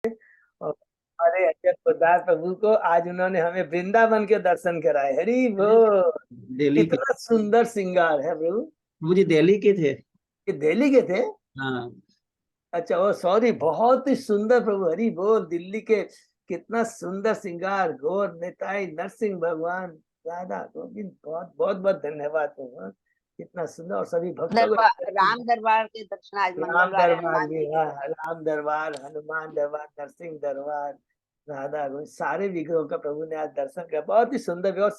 और हमारे अजय प्रदास प्रभु को आज उन्होंने हमें वृंदावन के दर्शन कराए। हरि अरे बोल। दिल्ली के। कितना सुंदर श्रृंगार है प्रभु। मुझे दिल्ली के थे। ये दिल्ली के थे? हाँ। अच्छा, ओ सॉरी, बहुत ही सुंदर प्रभु। हरि बोल। दिल्ली के कितना सुंदर श्रृंगार। गौर निताई नरसिंह भगवान राधा गोविंद, बहुत बहुत बहुत धन्यवाद प्रभु। कितना सुंदर। और सभी भक्तों दरबार, को राम दरबार के दर्शन आज राम मंगलवार है, दरबार हनुमान भी, जी के हाँ, दर्शन। राम दरबार, हनुमान दरबार, नरसिंह दरबार, राधा गोविंद, सारे विग्रहों का प्रभु ने आज दर्शन किया। बहुत ही सुंदर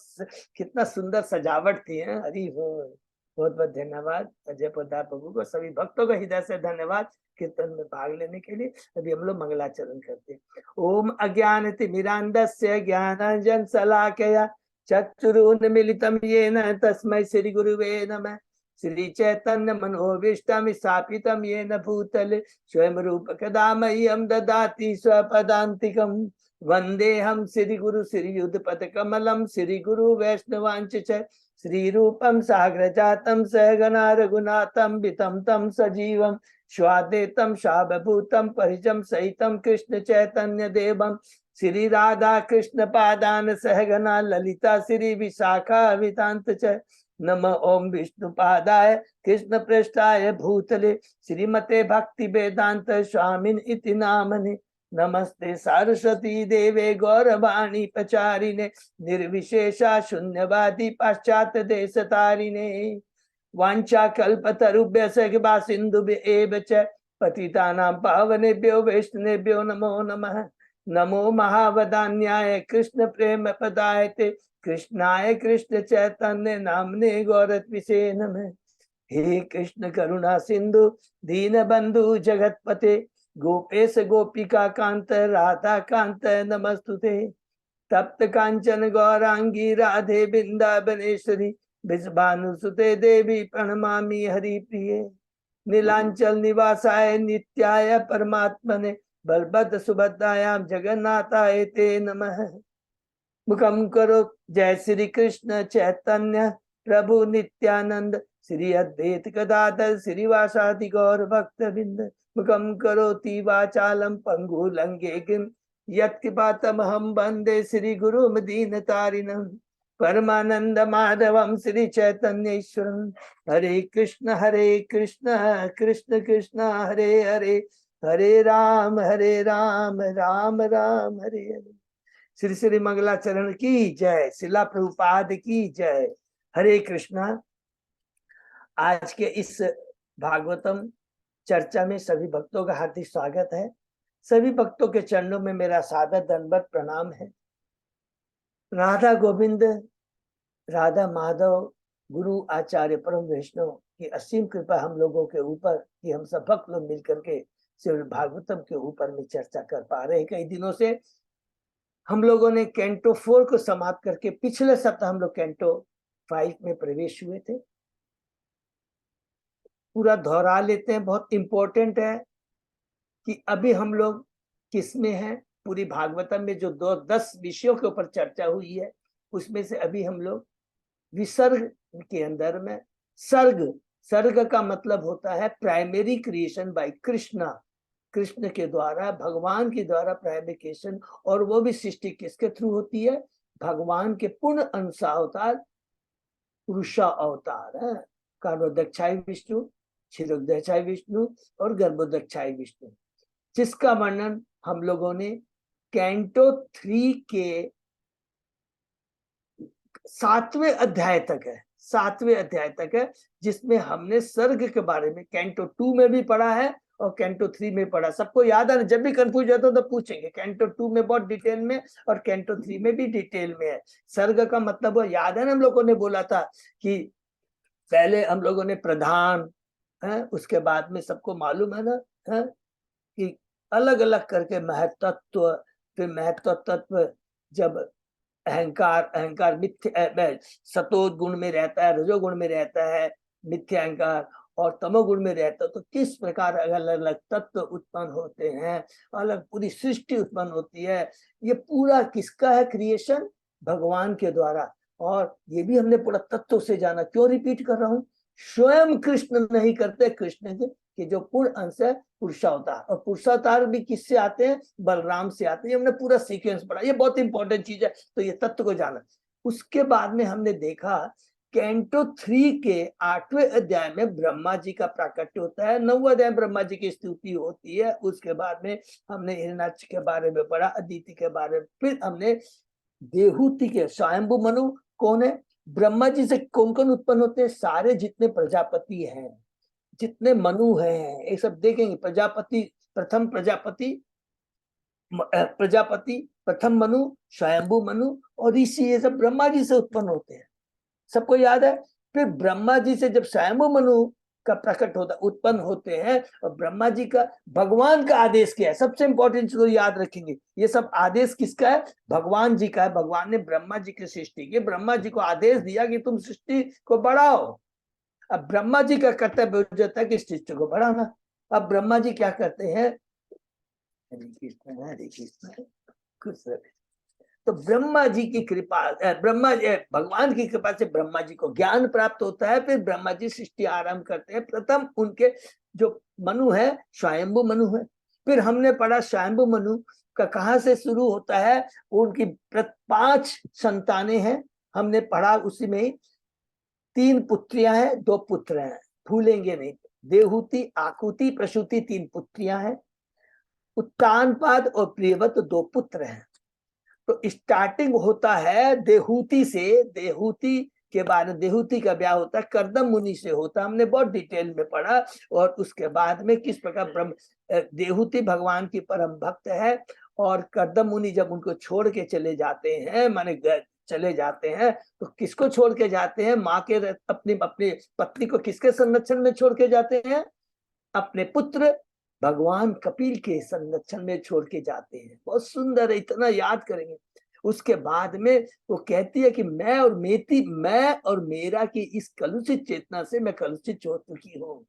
कितना सुंदर सजावट थी है। हरि बोल। बहुत बहुत धन्यवाद अजय प्रताप प्रभु को, सभी भक्तों का हृदय से धन्यवाद कीर्तन में भाग लेने के लिए। अभी हम लोग मंगलाचरण करते हैं। ओम अज्ञान तिमिरांधस्य ज्ञानांजन शलाकया चक्षुरुन्मीलितं येन तस्मै श्री गुरुवे नमः। श्री चैतन्य मनोभीष्टं स्थापितं येन भूतले स्वयं रूप कदा मह्यं ददाति स्वपदान्तिकं। वन्देऽहं श्री गुरु श्रीयुतपद कमलं श्री गुरु वैष्णवांच च श्री रूपं साग्रजातं सहगना रघुनाथं वितं तं सजीवं स्वाद्वैतं सावभूतं परिजं सहितं कृष्ण चैतन्य देवं श्री राधा कृष्ण पादान सहगना ललिता श्री विशाखा वितांत च। नम ओम विष्णुपादाय कृष्ण पृष्ठाय भूतले श्रीमते भक्ति वेदांत स्वामिन इति नामने। नमस्ते सरस्वती देवे गौरवाणी प्रचारिणे निर्विशेषा शून्यवादी पाश्चात्य देश तारिणे। वांछा कल्पतरुभ्यश्च कृपा सिन्धुभ्येव च पतितानां पावनेभ्यो वैष्णवेभ्यो नमो नमः। नमो महावदान्याय कृष्ण प्रेम पदायते कृष्णाय कृष्ण चैतन्य नामने गौरत्विषे नमः। हे कृष्ण करुणा सिंधु दीन बंधु जगतपते गोपेश गोपिका कांत राधा कांत नमस्तुते। तप्त कांचन गौरांगी राधे वृंदावनेश्वरी विषभानुसुते देवी प्रणमामि हरिप्रिये। नीलांचल निवासाय नित्याय परमात्मने बलभद्र सुभद्रायां जगन्नाथाय ते नमः। मुखम करो जय श्री कृष्ण चैतन्य प्रभु नित्यानंद श्री अद्वैत गदाधर श्रीवासादि गौर भक्त बिंद। मुखम करोति वाचालम पंगु लंघेगिं यत्कृपातमहं वंदे श्री गुरु दीनतारिणं। परमानंद माधवम श्री चैतन्य ईश्वरम। हरे कृष्ण कृष्ण कृष्ण हरे हरे, हरे राम राम राम हरे हरे। श्री श्री मंगलाचरण की जय। शिला प्रभुपाद की जय। हरे कृष्णा। आज के इस भागवतम चर्चा में सभी भक्तों का हार्दिक स्वागत है। सभी भक्तों के चरणों में मेरा सादर दंडवत प्रणाम है। राधा गोविंद, राधा माधव, गुरु आचार्य परम वैष्णव की असीम कृपा हम लोगों के ऊपर कि हम सब भक्त लोग मिलकर के श्री भागवतम के ऊपर में चर्चा कर पा रहे हैं। कई दिनों से हम लोगों ने कैंटो 4 को समाप्त करके पिछले सप्ताह हम लोग कैंटो 5 में प्रवेश हुए थे। पूरा दोहरा लेते हैं, बहुत इंपॉर्टेंट है कि अभी हम लोग किस में हैं। पूरी भागवतम में जो 10 विषयों के ऊपर चर्चा हुई है उसमें से अभी हम लोग विसर्ग के अंदर में सर्ग का मतलब होता है primary creation bye Krishna. Krishna के द्वारा, भगवान के द्वारा प्राइमरी, और वो भी सृष्टि किसके थ्रू होती है? भगवान के पूर्ण अंशावतार पुरुषा अवतार है। कारणोदक्षाय विष्णु, क्षीरोदक्षाय विष्णु और गर्भोदक्षाय विष्णु, जिसका वर्णन हम लोगों ने कैंटो 3 के 7वें अध्याय तक है। 7वें अध्याय तक है जिसमें हमने सर्ग के बारे में कैंटो 2 में भी पढ़ा है और कैंटो 3 में पढ़ा। सबको याद है? जब भी कंफ्यूज होता तो पूछेंगे। कैंटो 2 में बहुत डिटेल में और कैंटो 3 में भी डिटेल में है। सर्ग का मतलब वो याद है ना, हम लोगों ने बोला था कि पहले हम लोगों ने प्रधान है, उसके बाद में सबको मालूम है ना है कि अलग अलग करके महत्त्व, फिर महत्व तत्व जब अहंकार मिथ्या सतोज गुण में रहता है, रजोगुण में रहता है मिथ्या अहंकार, और तमोगुण में रहता है, तो किस प्रकार अलग अलग तत्व उत्पन्न होते हैं, अलग पूरी सृष्टि उत्पन्न होती है। ये पूरा किसका है? क्रिएशन भगवान के द्वारा। और ये भी हमने पूरा तत्व से जाना। क्यों रिपीट कर रहा हूँ? स्वयं कृष्ण नहीं करते, कृष्ण के जो पूर्ण अंश है पुरुषावतार, और पुरुषावतार भी किससे आते हैं? बलराम से आते हैं। हमने पूरा सीक्वेंस पढ़ा, ये बहुत इंपॉर्टेंट चीज है, तो ये तत्व को जाना। उसके बाद में हमने देखा कैंटो 3 के 8वें अध्याय में ब्रह्मा जी का प्राकट्य होता है, 9वें अध्याय ब्रह्मा जी की स्तुति होती है। उसके बाद में हमने हिरण्याक्ष के बारे में पढ़ा, अदिति के बारे में, फिर हमने देहूति के स्वयंभू मनु कौन है? ब्रह्मा जी से कौन कौन उत्पन्न होते हैं? सारे जितने प्रजापति हैं, जितने मनु हैं, ये सब देखेंगे। प्रजापति, प्रथम प्रजापति, प्रथम मनु, स्वयंभू मनु और ऋषि, ये सब ब्रह्मा जी से उत्पन्न होते हैं, सबको याद है। फिर ब्रह्मा जी से जब स्वयंभू मनु का प्रकट होता, उत्पन्न होते हैं, और ब्रह्मा जी का भगवान का आदेश क्या है? सबसे इंपॉर्टेंट चीज याद रखेंगे, ये सब आदेश किसका है? भगवान जी का है। भगवान ने ब्रह्मा जी की सृष्टि की, ब्रह्मा जी को आदेश दिया कि तुम सृष्टि को बढ़ाओ। अब ब्रह्मा जी का कर्तव्य हो जाता है कि सृष्टि को बढ़ाना। अब ब्रह्मा जी क्या करते हैं? हरे कृष्ण हरे कृष्ण, खुश रहे। तो ब्रह्मा जी की कृपा, भगवान की कृपा से ब्रह्मा जी को ज्ञान प्राप्त होता है। फिर ब्रह्मा जी सृष्टि आरंभ करते हैं। प्रथम उनके जो मनु है स्वयंभू मनु है। फिर हमने पढ़ा स्वयंभू मनु का कहां से शुरू होता है? उनकी 5 संतानें हैं, हमने पढ़ा उसी में ही। 3 पुत्रियां हैं, 2 पुत्र हैं, भूलेंगे नहीं। देहूति, आकुति, प्रसूति 3 पुत्रियां हैं। उत्तानपाद और प्रियव्रत 2 पुत्र हैं। तो स्टार्टिंग होता है देहूति से। देहूति के बाद देहूति का ब्याह होता है कर्दम मुनि से होता है, हमने बहुत डिटेल में पढ़ा। और उसके बाद में किस प्रकार ब्रह्म देहूति भगवान की परम भक्त है, और कर्दम मुनि जब उनको छोड़ के चले जाते हैं, माने चले जाते हैं, तो किसको छोड़ के जाते हैं? माँ के, अपनी अपनी पत्नी को किसके संरक्षण में छोड़ के जाते हैं? अपने पुत्र भगवान कपिल के संरक्षण में छोड़ के जाते हैं। बहुत सुंदर है, इतना याद करेंगे। उसके बाद में वो कहती है कि मैं और मेरा की इस कलुषित चेतना से मैं कलुषित हो चुकी हूँ।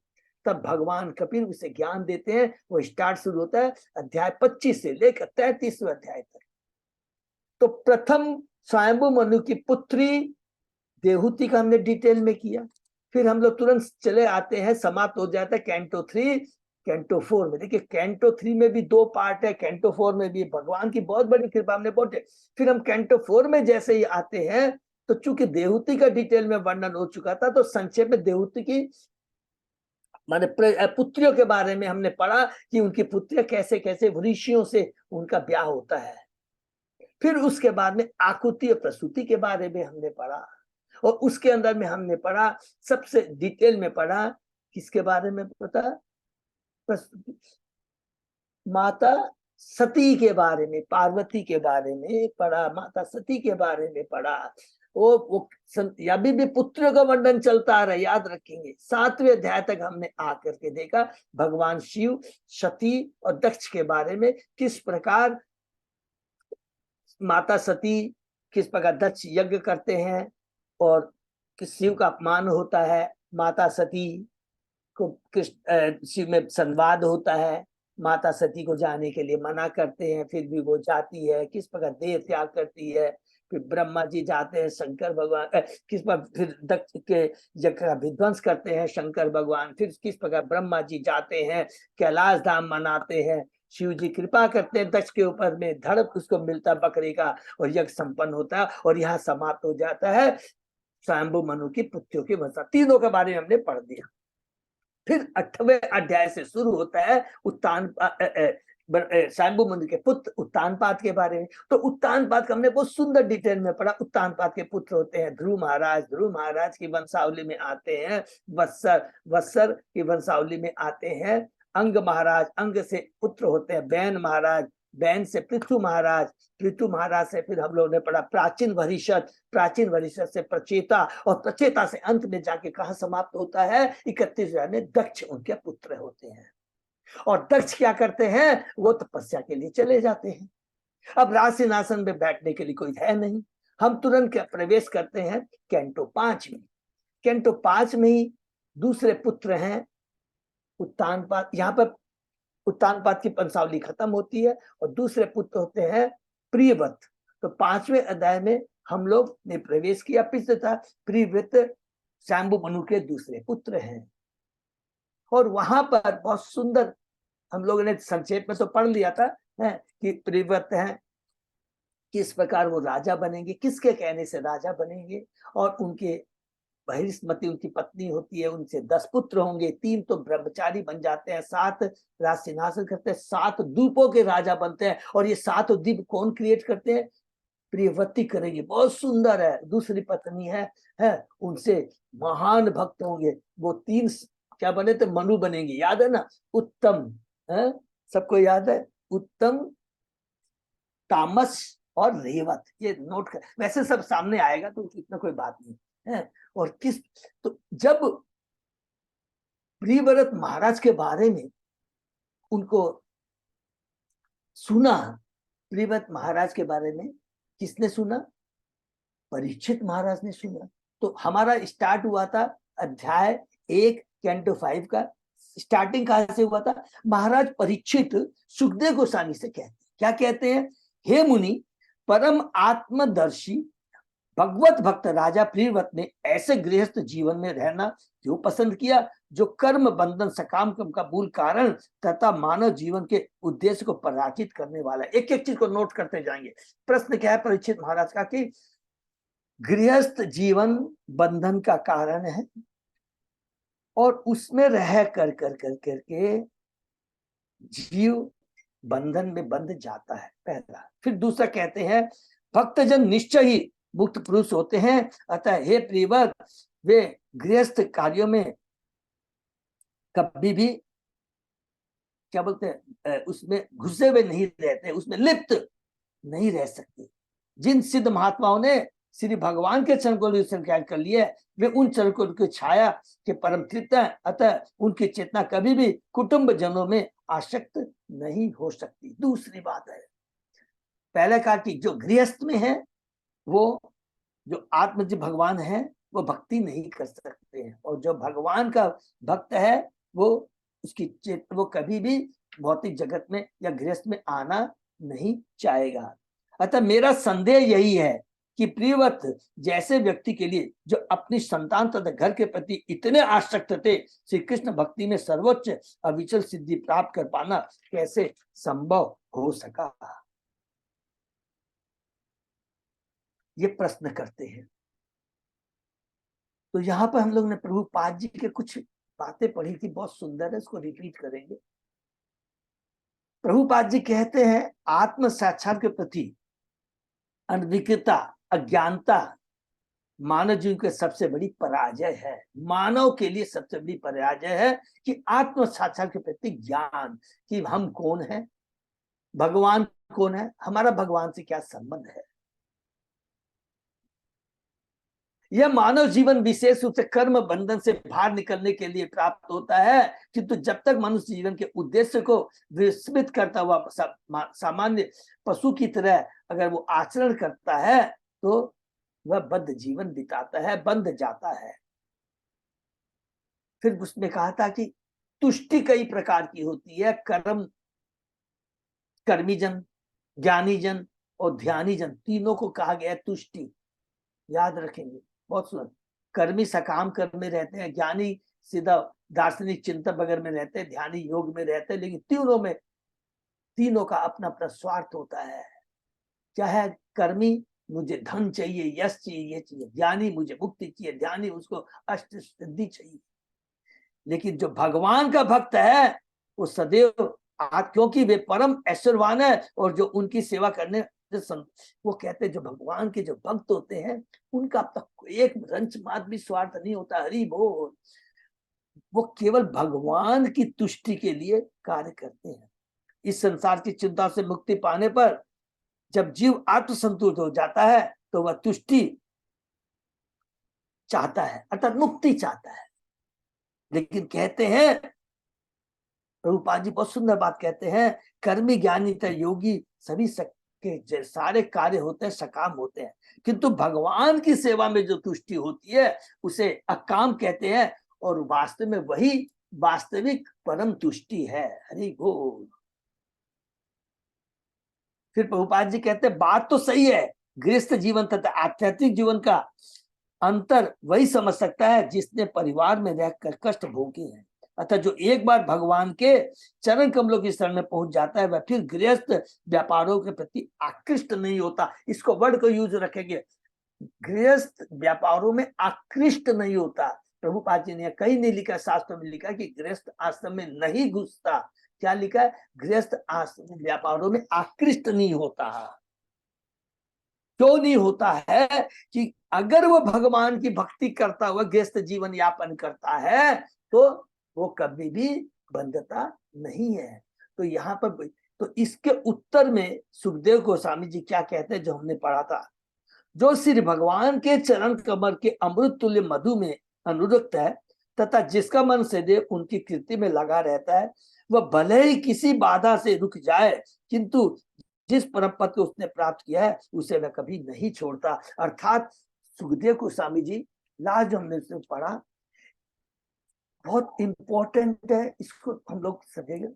तब भगवान कपिल उसे ज्ञान देते हैं। वो स्टार्ट शुरू होता है अध्याय 25 से लेकर 33वें अध्याय तक। तो प्रथम स्वयंभू मनु की पुत्री देहूति का हमने डिटेल में किया। फिर हम लोग तुरंत चले आते हैं, समाप्त हो जाता है कैंटो 3, कैंटो 4 में। देखिए कैंटो 3 में भी 2 पार्ट है, कैंटो 4 में भी भगवान की बहुत बड़ी कृपा हमने बहुत है। फिर हम कैंटो 4 में जैसे ही आते हैं, तो चूंकि देहूति का डिटेल में वर्णन हो चुका था, तो संक्षेप में देहूति की माने पुत्रियों के बारे में हमने पढ़ा कि उनकी पुत्रियां कैसे कैसे ऋषियों से उनका ब्याह होता है। फिर उसके बाद में आकुति और प्रसूति के बारे में हमने पढ़ा, और उसके अंदर में हमने पढ़ा, सबसे डिटेल में पढ़ा, किसके बारे में पता? माता सती के बारे में, पार्वती के बारे में पढ़ा, माता सती के बारे में पढ़ा। वो अभी भी पुत्र का वर्णन चलता आ रहा है, याद रखेंगे। 7वें अध्याय तक हमने आकर के देखा भगवान शिव, सती और दक्ष के बारे में, किस प्रकार माता सती, किस प्रकार दक्ष यज्ञ करते हैं और किस शिव का अपमान होता है। माता सती को शिव में संवाद होता है, माता सती को जाने के लिए मना करते हैं, फिर भी वो जाती है, किस प्रकार देह त्याग करती है। फिर ब्रह्मा जी जाते हैं, शंकर भगवान किस पर फिर दक्ष के यज्ञ का विध्वंस करते हैं शंकर भगवान। फिर किस प्रकार ब्रह्मा जी जाते हैं, कैलाश धाम मनाते हैं, शिव जी कृपा करते हैं दक्ष के ऊपर में, धड़क उसको मिलता बकरी का, और यज्ञ संपन्न होता है, और यहाँ समाप्त हो जाता है स्वयंभू मनु की पुत्रियों की वंशा। तीनों के बारे में हमने पढ़ दिया। फिर 8वें अध्याय से शुरू होता है उत्तान स्वयंभू मनु के पुत्र उत्तानपाद के बारे में। तो उत्तानपाद का हमने बहुत सुंदर डिटेल में पढ़ा। उत्तानपाद के पुत्र होते हैं ध्रुव महाराज, ध्रुव महाराज की वंशावली में आते हैं वत्सर, वत्सर की वंशावली में आते हैं अंग महाराज, अंग से पुत्र होते हैं बैन महाराज, बैन से पृथु महाराज, पृथु महाराज से फिर हम लोगों ने पढ़ा प्राचीन वरिष्ठ, प्राचीन वरिष्ठ से प्रचेता, और प्रचेता से अंत में जाके कहा समाप्त होता है 31वें में दक्ष उनके पुत्र होते हैं। और दक्ष क्या करते हैं? वो तपस्या के लिए चले जाते हैं। अब राज सिंहासन में बैठने के लिए कोई है नहीं। हम तुरंत प्रवेश करते हैं कैंटो 5 में। कैंटो 5 में ही दूसरे पुत्र हैं उत्तानपाद। यहाँ पर उत्तानपाद की वंशावली खत्म होती है, और दूसरे पुत्र होते हैं प्रियव्रत। तो 5वें अध्याय में हम लोग ने प्रवेश किया। पिछले था प्रियव्रत शंभु मनु के दूसरे पुत्र हैं। और वहां पर बहुत सुंदर हम लोगों ने संक्षेप में तो पढ़ लिया था कि प्रियव्रत हैं, किस प्रकार वो राजा बनेंगे, किसके कहने से राजा बनेंगे, और उनके बहिष्मती उनकी पत्नी होती है, उनसे 10 पुत्र होंगे, 3 तो ब्रह्मचारी बन जाते हैं, 7 राज सिंहासन करते हैं, 7 द्वीपों के राजा बनते हैं। और ये 7 द्वीप कौन क्रिएट करते हैं? प्रियव्रती करेंगे। बहुत सुंदर है, दूसरी पत्नी है उनसे महान भक्त होंगे। वो 3 क्या बने थे? मनु बनेंगे, याद है ना? उत्तम है, सबको याद है, उत्तम, तामस और रेवत। ये नोट कर, वैसे सब सामने आएगा तो इतना कोई बात नहीं है। और किस, तो जब प्रियव्रत महाराज के बारे में उनको सुना, प्रियव्रत महाराज के बारे में किसने सुना? परीक्षित महाराज ने सुना। तो हमारा स्टार्ट हुआ था अध्याय 1 कैंटो 5 का। स्टार्टिंग कहां से हुआ था? महाराज परीक्षित सुखदेव गोस्वामी से कहते, क्या कहते हैं? हे मुनि, परम आत्मदर्शी भगवत भक्त राजा प्रियव्रत ने ऐसे गृहस्थ जीवन में रहना क्यों पसंद किया जो कर्म बंधन सकाम कर्म का मूल कारण तथा मानव जीवन के उद्देश्य को पराजित करने वाला है। एक एक चीज को नोट करते जाएंगे। प्रश्न क्या है परीक्षित महाराज का कि गृहस्थ जीवन बंधन का कारण है और उसमें रह कर के जीव बंधन में बंध जाता है, पहला। फिर दूसरा कहते हैं भक्तजन निश्चय ही मुक्त पुरुष होते हैं, अतः हे प्रियव्रत वे गृहस्थ कार्यों में कभी भी क्या बोलते हैं उसमें घुसे हुए नहीं रहते, उसमें लिप्त नहीं रह सकते। जिन सिद्ध महात्माओं ने श्री भगवान के चरण को स्वीकार कर लिया, वे उन चरण की छाया के परम तृप्त हैं, अतः उनकी चेतना कभी भी कुटुंब जनों में आसक्त नहीं हो सकती। दूसरी बात है, पहले कहा कि जो गृहस्थ में है वो, जो आत्मजी भगवान है वो भक्ति नहीं कर सकते हैं, और जो भगवान का भक्त है वो उसकी वो कभी भी भौतिक जगत में या गृहस्थ में आना नहीं चाहेगा। अतः मेरा संदेह यही है कि प्रियव्रत जैसे व्यक्ति के लिए जो अपनी संतान तथा घर के प्रति इतने आसक्त थे, श्री कृष्ण भक्ति में सर्वोच्च अविचल सिद्धि प्राप्त कर पाना कैसे संभव हो सका? ये प्रश्न करते हैं। तो यहाँ पर हम लोग ने प्रभुपाद जी के कुछ बातें पढ़ी थी, बहुत सुंदर है, इसको रिपीट करेंगे। प्रभुपाद जी कहते हैं आत्म साक्षात के प्रति अनभिज्ञता, अज्ञानता मानव जीवन के सबसे बड़ी पराजय है। मानव के लिए सबसे बड़ी पराजय है कि आत्म साक्षात के प्रति ज्ञान, कि हम कौन है, भगवान कौन है, हमारा भगवान से क्या संबंध है। यह मानव जीवन विशेष रूप से कर्म बंधन से बाहर निकलने के लिए प्राप्त होता है, किंतु जब तक मनुष्य जीवन के उद्देश्य को विस्मृत करता हुआ सामान्य पशु की तरह अगर वो आचरण करता है तो वह बद्ध जीवन बिताता है, बंध जाता है। फिर उसने कहा था कि तुष्टि कई प्रकार की होती है, कर्मी जन, ज्ञानी जन और ध्यानी जन, तीनों को कहा गया है तुष्टि। याद रखेंगे, बहुत सुंदर। कर्मी सकाम कर्म में रहते हैं, ज्ञानी सीधा दार्शनिक चिंतन वगैरह में रहते हैं, ध्यानी योग में रहते हैं, लेकिन तीनों में, तीनों का अपना अपना स्वार्थ होता है। क्या है? कर्मी मुझे धन चाहिए, यश चाहिए, ये चाहिए। ज्ञानी मुझे मुक्ति चाहिए, ध्यानी उसको अष्ट सिद्धि चाहिए। लेकिन जो भगवान का भक्त है वो सदैव, क्योंकि वे परम ऐश्वर्यवान है और जो उनकी सेवा करने, वो कहते हैं जो भगवान के जो भक्त होते हैं उनका अब तक एक रंच मात्र भी स्वार्थ नहीं होता। हरि बोल। वो केवल भगवान की तुष्टि के लिए कार्य करते हैं। इस संसार की चिंता से मुक्ति पाने पर जब जीव आत्मसंतुष्ट हो जाता है तो वह तुष्टि चाहता है, अर्थात मुक्ति चाहता है। लेकिन कहते हैं प्रभुपाद जी बहुत सुंदर बात कहते हैं, कर्मी ज्ञानी तथा योगी सभी के सारे कार्य होते हैं, सकाम होते हैं, किंतु भगवान की सेवा में जो तुष्टि होती है उसे अकाम कहते हैं, और वास्तव में वही वास्तविक परम तुष्टि है। हरि बोल। फिर प्रभुपाद जी कहते हैं बात तो सही है, गृहस्थ जीवन तथा आध्यात्मिक जीवन का अंतर वही समझ सकता है जिसने परिवार में रहकर कष्ट भोगे हैं। अतः जो एक बार भगवान के चरण कमलों की शरण में पहुंच जाता है वह फिर गृहस्थ व्यापारों के प्रति आकृष्ट नहीं होता। इसको वर्ड को यूज रखेंगे, गृहस्थ व्यापारों में आकृष्ट नहीं होता। प्रभुपाद जी ने कहीं नहीं लिखा, शास्त्र में लिखा कि गृहस्थ आश्रम में नहीं घुसता। क्या लिखा है? गृहस्थ आश्रम व्यापारों में आकृष्ट नहीं होता। क्यों नहीं होता है? कि अगर वो भगवान की भक्ति करता हुआ गृहस्थ जीवन यापन करता है तो वो कभी भी बंधता नहीं है। तो यहाँ पर तो इसके उत्तर में सुखदेव गोस्वामी जी क्या कहते हैं, जो हमने पढ़ा था, जो श्री भगवान के चरण कमल के अमृत तुल्य मधु में अनुरक्त है तथा जिसका मन सदैव उनकी कीर्ति में लगा रहता है, वह भले ही किसी बाधा से रुक जाए किंतु जिस परम पद को उसने प्राप्त किया है उसे वह कभी नहीं छोड़ता। अर्थात सुखदेव गोस्वामी जी, लास्ट जो हमने से पढ़ा बहुत इंपॉर्टेंट है, इसको हम लोग समझेंगे।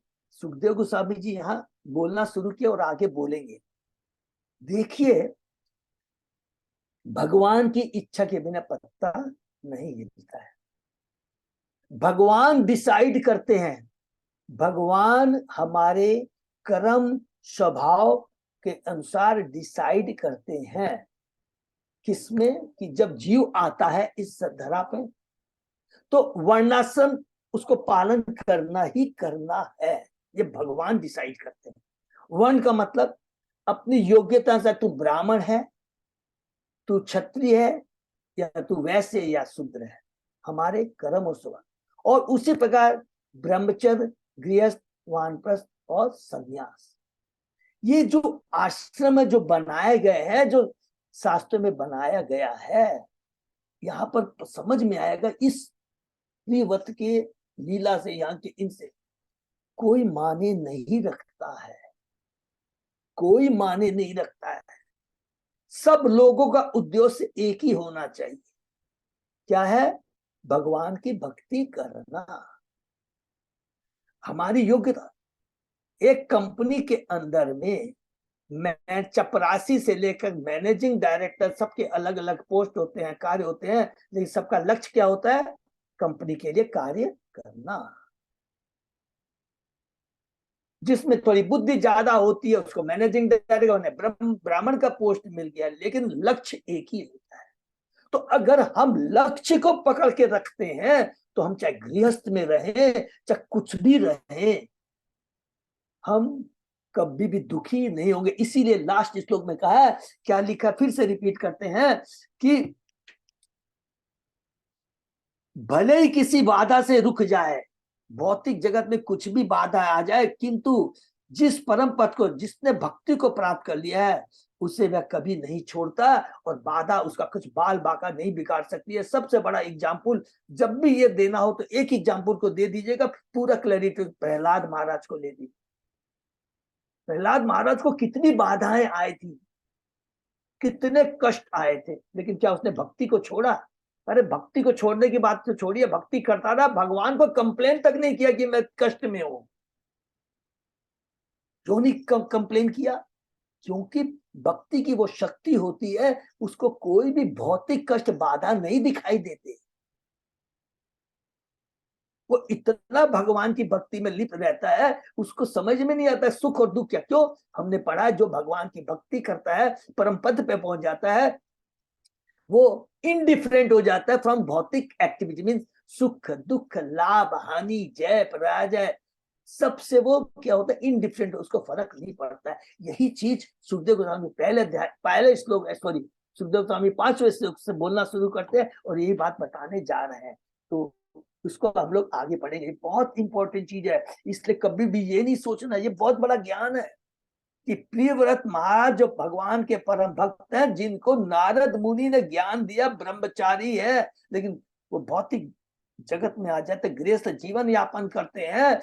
सुखदेव गोस्वामी जी यहाँ बोलना शुरू किया और आगे बोलेंगे। देखिए, भगवान की इच्छा के बिना पत्ता नहीं हिलता है। भगवान डिसाइड करते हैं, भगवान हमारे कर्म स्वभाव के अनुसार डिसाइड करते हैं। किसमें? कि जब जीव आता है इस धरा पे तो वर्णाश्रम उसको पालन करना ही करना है, ये भगवान डिसाइड करते हैं। वर्ण का मतलब अपनी योग्यता से, तू ब्राह्मण है, तू क्षत्रिय है, या तू वैश्य या शूद्र है, हमारे कर्म और स्वभाव। और उसी प्रकार ब्रह्मचर्य, गृहस्थ, वानप्रस्थ और संन्यास, ये जो आश्रम जो बनाए गए हैं, जो शास्त्र में बनाया गया है, यहाँ पर समझ में आएगा इस त्रिवत के लीला से, यहाँ के इनसे कोई माने नहीं रखता है, कोई माने नहीं रखता है। सब लोगों का उद्देश्य एक ही होना चाहिए। क्या है? भगवान की भक्ति करना। हमारी योग्यता, एक कंपनी के अंदर में मैं चपरासी से लेकर मैनेजिंग डायरेक्टर, सबके अलग अलग पोस्ट होते हैं, कार्य होते हैं, लेकिन सबका लक्ष्य क्या होता है? कंपनी के लिए कार्य करना। जिसमें थोड़ी बुद्धि ज्यादा होती है उसको मैनेजिंग डायरेक्टर, उन्हें ब्राह्मण का पोस्ट मिल गया, लेकिन लक्ष्य एक ही होता है। तो अगर हम लक्ष्य को पकड़ के रखते हैं तो हम चाहे गृहस्थ में रहें, चाहे कुछ भी रहें, हम कभी भी दुखी नहीं होंगे। इसीलिए लास्ट श्लोक में कहा है, क्या लिखा, फिर से रिपीट करते हैं कि भले ही किसी बाधा से रुक जाए, भौतिक जगत में कुछ भी बाधा आ जाए, किंतु जिस परम पद को, जिसने भक्ति को प्राप्त कर लिया है, उसे वह कभी नहीं छोड़ता और बाधा उसका कुछ बाल बाका नहीं बिगाड़ सकती है। सबसे बड़ा एग्जाम्पल जब भी ये देना हो तो एक एग्जाम्पल को दे दीजिएगा, पूरा क्लैरिटी प्रहलाद महाराज को ले दी। प्रहलाद महाराज को कितनी बाधाएं आई थी, कितने कष्ट आए थे, लेकिन क्या उसने भक्ति को छोड़ा? अरे भक्ति को छोड़ने की बात तो छोड़िए, भक्ति करता रहा, भगवान को कंप्लेन तक नहीं किया कि मैं कष्ट में हूं। क्यों नहीं कंप्लेन किया? क्योंकि भक्ति की वो शक्ति होती है, उसको कोई भी भौतिक कष्ट बाधा नहीं दिखाई देते। वो इतना भगवान की भक्ति में लिप्त रहता है, उसको समझ में नहीं आता है सुख और दुख क्या। क्यों? हमने पढ़ा है, जो भगवान की भक्ति करता है, परम पद पे पहुंच जाता है, वो इनडिफरेंट हो जाता है फ्रॉम भौतिक एक्टिविटी। मीन सुख दुख, लाभ हानि, जय पराजय, सबसे वो क्या होता है? इनडिफरेंट, उसको फर्क नहीं पड़ता है। यही चीज सुखदेव गोस्वामी पहले श्लोक, सॉरी, सुखदेव गोस्वामी 5वें श्लोक से बोलना शुरू करते हैं और यही बात बताने जा रहे हैं। तो उसको हम लोग आगे पढ़ेंगे। बहुत इंपॉर्टेंट चीज है, इसलिए कभी भी ये नहीं सोचना, ये बहुत बड़ा ज्ञान है कि प्रियव्रत महाराज जो भगवान के परम भक्त हैं, जिनको नारद मुनि ने ज्ञान दिया, ब्रह्मचारी है, लेकिन वो भौतिक जगत में आ जाते, गृहस्थ जीवन यापन करते हैं,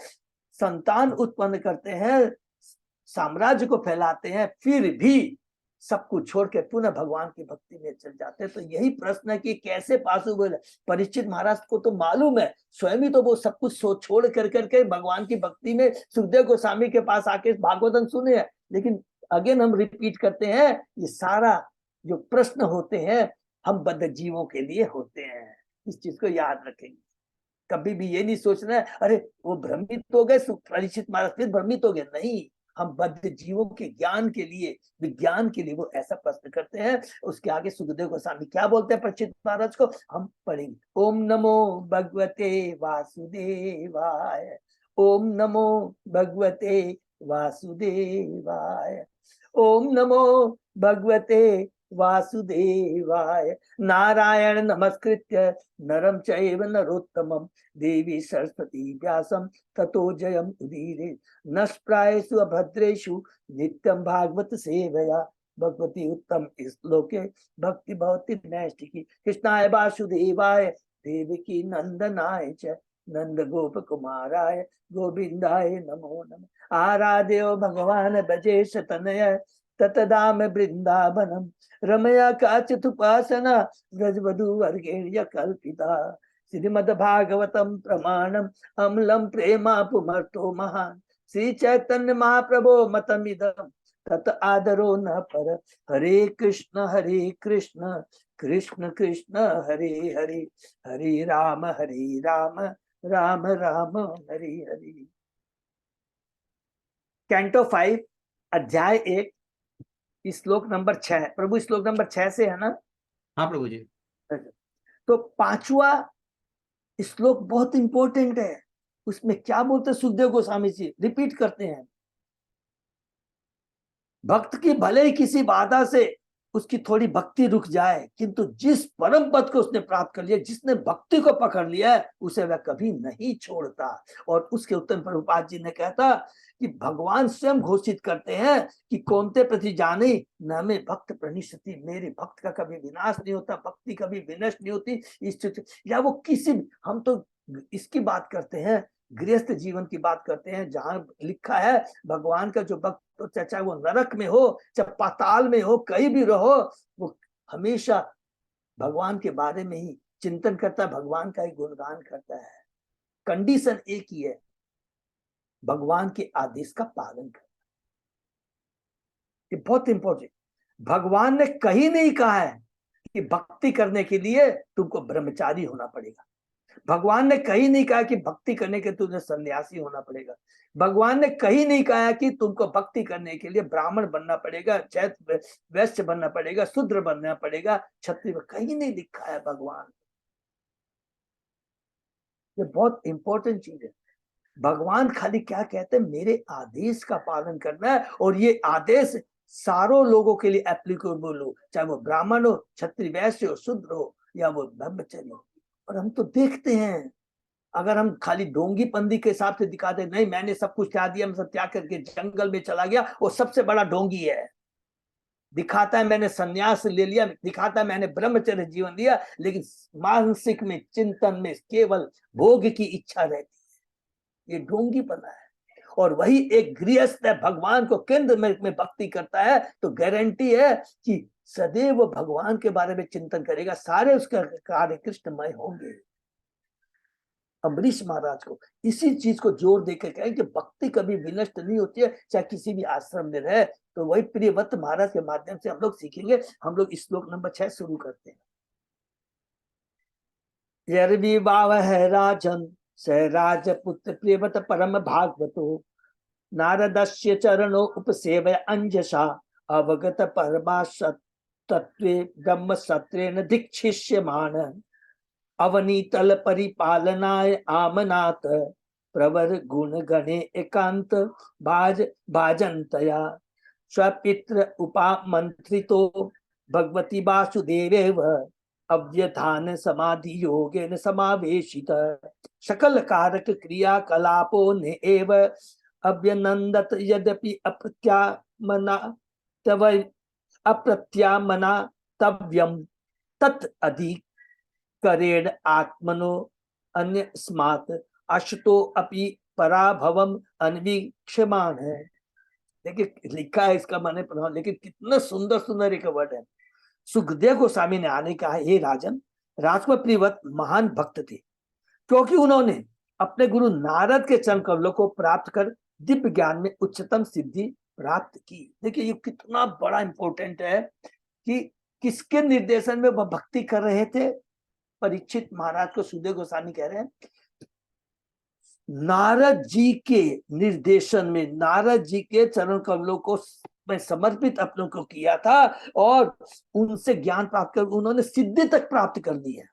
संतान उत्पन्न करते हैं, साम्राज्य को फैलाते हैं, फिर भी सब कुछ छोड़ के पुनः भगवान की भक्ति में चल जाते हैं। तो यही प्रश्न है कि कैसे पॉसिबल है? परीक्षित महाराज को तो मालूम है, स्वयं ही तो वो सब कुछ छोड़ करके भगवान की भक्ति में सुखदेव गोस्वामी के पास आके भागवतम सुने हैं। लेकिन अगेन हम रिपीट करते हैं, ये सारा जो प्रश्न होते हैं हम बद्ध जीवों के लिए होते हैं। इस चीज को याद रखेंगे। कभी भी ये नहीं सोचना है अरे वो भ्रमित हो गए, परीक्षित महाराज फिर भ्रमित हो गए, नहीं। हम बद्ध जीवों के ज्ञान के लिए, विज्ञान के लिए वो ऐसा प्रश्न करते हैं। उसके आगे सुखदेव गोस्वामी क्या बोलते हैं परीक्षित महाराज को, हम पढ़ेंगे। ओम नमो भगवते वासुदेवाय, ओम नमो भगवते वासुदेवाय, ओम नमो भगवते वासुदेवाय। नारायण नमस्कृत्य नरं चैव नरोत्तमं देवी सरस्वती व्यासं ततो जयम् उदीरे। नष्प्रायेषु अभद्रेषु नित्यं भागवत सेवया भगवती उत्तम श्लोके भक्ति भवति नैष्ठिकी। कृष्णाय वासुदेवाय देवकी नंदनाय च नंद गोप कुमाराय गोविंदाय नमो नमः। आराध्यो भगवान ब्रजेश तनय ततदाम वृंदावनम रमया काचिदुपासना ब्रजवधू वर्गेण्य कल्पिता। श्रीमद्भागवतम प्रमाणम अम्लम प्रेमा पुमर्तो महान। श्री चैतन्य महाप्रभो मतमिदम तत आदरो न पर। हरे कृष्ण कृष्ण कृष्ण हरे हरे, हरे राम राम राम हरे हरे। कैंटो 5 अध्याय 1 श्लोक नंबर 6। प्रभु श्लोक नंबर 6 से है ना? हाँ प्रभु जी। तो 5वां श्लोक बहुत इंपॉर्टेंट है। उसमें क्या बोलते हैं सुखदेव गोस्वामी जी, रिपीट करते हैं। भक्त की भले ही किसी बाधा से उसकी थोड़ी भक्ति रुक जाए, किंतु जिस परम पद को उसने प्राप्त कर लिया, जिसने भक्ति को पकड़ लिया है, उसे वह कभी नहीं छोड़ता। और उसके उत्तर प्रभुपाद जी ने कहता कि भगवान स्वयं घोषित करते हैं कि कौनते प्रति जाने न में भक्त प्रणिशति। मेरे भक्त का कभी विनाश नहीं होता, भक्ति कभी विनष्ट नहीं होती। या वो किसी, हम तो इसकी बात करते हैं, गृहस्थ जीवन की बात करते हैं, जहां लिखा है भगवान का जो भक्त, तो चाहे वो नरक में हो, चाहे पाताल में हो, कहीं भी रहो, वो हमेशा भगवान के बारे में ही चिंतन करता है, भगवान का ही गुणगान करता है। कंडीशन एक ही है, भगवान के आदेश का पालन करना। ये बहुत इंपॉर्टेंट। भगवान ने कहीं नहीं कहा है कि भक्ति करने के लिए तुमको ब्रह्मचारी होना पड़ेगा। भगवान ने कहीं नहीं कहा कि भक्ति करने के तुझे सन्यासी होना पड़ेगा। भगवान ने कहीं नहीं कहा कि तुमको भक्ति करने के लिए ब्राह्मण बनना पड़ेगा, क्षत्रिय वैश्य बनना पड़ेगा, शूद्र बनना पड़ेगा, क्षत्रिय, कहीं नहीं लिखा है भगवान। ये बहुत इंपॉर्टेंट चीज है। भगवान खाली क्या कहते हैं, मेरे आदेश का पालन करना है, और ये आदेश सारों लोगों के लिए एप्लीकेबल हो, चाहे वो ब्राह्मण हो, क्षत्रिय वैश्य हो, शूद्र हो, या वो ब्रह्मचर्य हो। और हम तो देखते हैं, अगर हम खाली ढोंगी पंदी के हिसाब से दिखा दे, नहीं मैंने सब कुछ त्याग दिया, मैं सब त्याग करके जंगल में चला गया, वो सबसे बड़ा ढोंगी है। दिखाता है मैंने सन्यास ले लिया, दिखाता है मैंने ब्रह्मचर्य जीवन दिया, लेकिन मानसिक में, चिंतन में केवल भोग की इच्छा रहती है। ये ढोंगी पना है। और वही एक गृहस्थ है, भगवान को केंद्र में भक्ति करता है, तो गारंटी है कि सदैव भगवान के बारे में चिंतन करेगा, सारे उसके कार्य कृष्णमय होंगे। अम्बरीश महाराज को इसी चीज को जोर देकर कहें कि भक्ति कभी विनष्ट नहीं होती है, चाहे किसी भी आश्रम में रहे। तो वही प्रियव्रत महाराज के माध्यम से हम लोग सीखेंगे। हम लोग श्लोक नंबर 6 शुरू करते हैं। यर्वी बाव है राजन स राजपुत्र प्रियव्रत परम भागवतो नारदस्य चरणो उपसेवय अंजसा अवगत परमाशत तत्वे ब्रह्म सत्रेण दीक्षिष्यमाण अवनीतल परिपालनाय आमनाथ प्रवर गुण गणे एकांत भाजंतया स्वपित्र उपामंत्रितो भगवती वासुदेवेव अव्यधान समाधि योगेन समावेशित सकल कारक क्रियाकलापो ने एव अभ्यनंदत यद्यपि अप्रत्यामना तव्यम तत् अधिक करेण आत्मनो अन्य स्मात अशतो अपि पराभवम अन्वीक्षमान है। देखिए लिखा है, इसका माने प्रभाव, लेकिन कितना सुंदर सुंदर एक वर्ड है। सुखदेव गोस्वामी ने आने कहा, हे राजन, राजकुमार प्रियव्रत महान भक्त थे, क्योंकि उन्होंने अपने गुरु नारद के चरण कमलों को प्राप्त कर दिव्य ज्ञान में उच्चतम सिद्धि प्राप्त की। देखिए ये कितना बड़ा इंपॉर्टेंट है कि किसके निर्देशन में वह भक्ति कर रहे थे? परीक्षित महाराज को सुखदेव गोस्वामी कह रहे हैं, नारद जी के निर्देशन में, नारद जी के चरण कमलों को मैं समर्पित अपनों को किया था और उनसे ज्ञान प्राप्त कर उन्होंने सिद्धि तक प्राप्त कर ली है।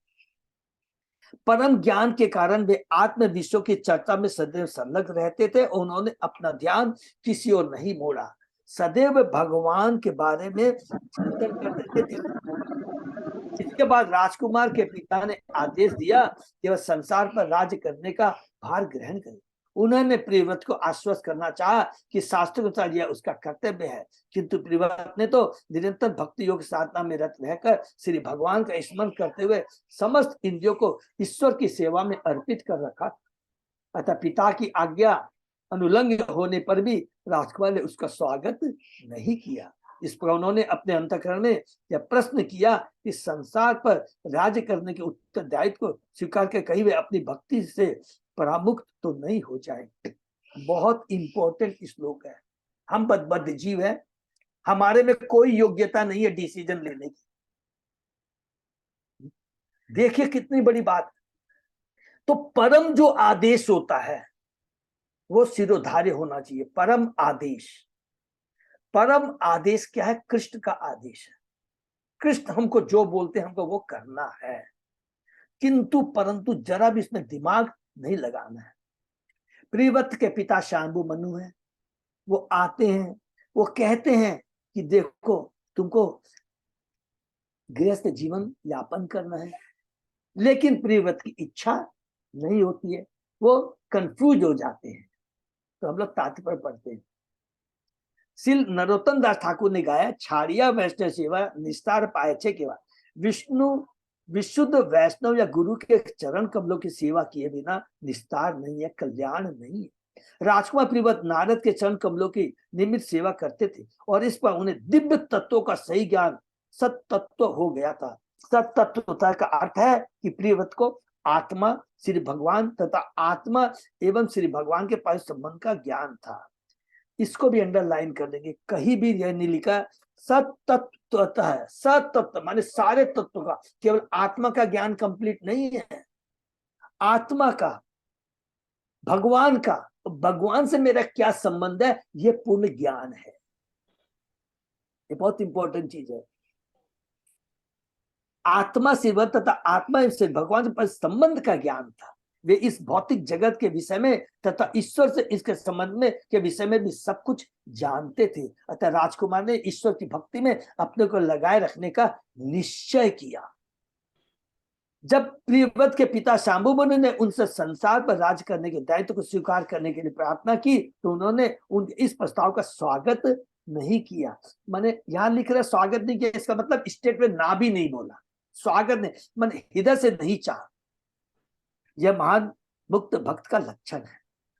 परम ज्ञान के कारण वे आत्म विषयों की चर्चा में सदैव संलग्न रहते थे। उन्होंने अपना ध्यान किसी और नहीं मोड़ा, सदैव भगवान के बारे में चिंतन करते थे। इसके बाद राजकुमार के पिता ने आदेश दिया कि वह संसार पर राज्य करने का भार ग्रहण करे। उन्होंने प्रियव्रत को आश्वस्त करना चाहा कि शास्त्र अनुसार यह उसका कर्तव्य है, किंतु प्रियव्रत ने तो निरंतर भक्ति योग साधना में रत रहकर श्री भगवान का स्मरण करते हुए समस्त इंद्रियों को ईश्वर की सेवा में अर्पित कर रखा। अतः पिता की आज्ञा अनुलंघ होने पर भी राजकुमार ने उसका स्वागत नहीं किया। इस पर उन्होंने अपने अंतःकरण में यह प्रश्न किया कि संसार पर राज्य करने के उत्तरदायित्व को स्वीकार के कहीं वे अपनी भक्ति से परामुक्त तो नहीं हो जाए। बहुत इंपॉर्टेंट श्लोक है। हम बद्ध जीव है, हमारे में कोई योग्यता नहीं है डिसीजन लेने की। देखिए कितनी बड़ी बात। तो परम जो आदेश होता है वो सिरोधार्य होना चाहिए। परम आदेश, परम आदेश क्या है? कृष्ण का आदेश है। कृष्ण हमको जो बोलते हैं हमको वो करना है, किंतु परंतु जरा भी इसमें दिमाग नहीं लगाना है। प्रियव्रत के पिता शांभु मनु हैं, वो आते हैं, वो कहते हैं कि देखो तुमको गृहस्थ जीवन यापन करना है, लेकिन प्रियव्रत की इच्छा नहीं होती है, वो कंफ्यूज हो जाते हैं। तो हम लोग तात्पर्य पढ़ते हैं। श्री नरोत्तम दास ठाकुर ने गाया, छाड़िया वैष्णव सेवा निस्तार पाए छे केवा। विष्णु विशुद्ध वैष्णव या गुरु के चरण कमलों की सेवा किए बिना निस्तार नहीं है, कल्याण नहीं है। राजकुमार प्रियव्रत नारद के चरण कमलों की नियमित सेवा करते थे और इस पर उन्हें दिव्य तत्वों का सही ज्ञान सत तत्व हो गया था। सत तत्व का अर्थ है कि प्रियव्रत को आत्मा, श्री भगवान तथा आत्मा एवं श्री भगवान के पास संबंध का ज्ञान था। इसको भी अंडरलाइन कर देंगे, कहीं भी यह नहीं लिखा सतत्व है। सतत्व माने सारे तत्व का, केवल आत्मा का ज्ञान कंप्लीट नहीं है, आत्मा का, भगवान का। भगवान से मेरा क्या संबंध है, ये पूर्ण ज्ञान है। ये बहुत इंपॉर्टेंट चीज है। आत्मा से तथा आत्मा से भगवान के पास संबंध का ज्ञान था। वे इस भौतिक जगत के विषय में तथा ईश्वर से इसके संबंध में के विषय में भी सब कुछ जानते थे। अतः राजकुमार ने ईश्वर की भक्ति में अपने को लगाए रखने का निश्चय किया। जब प्रियव्रत के पिता शांभु मनु ने उनसे संसार पर राज करने के दायित्व को स्वीकार करने के लिए प्रार्थना की, तो उन्होंने उनके इस प्रस्ताव का स्वागत नहीं किया। माने यहाँ लिख रहे स्वागत नहीं किया, इसका मतलब स्टेट में ना भी नहीं बोला, स्वागत नहीं, माने हृदय से नहीं चाहा। यह महान मुक्त भक्त का लक्षण है।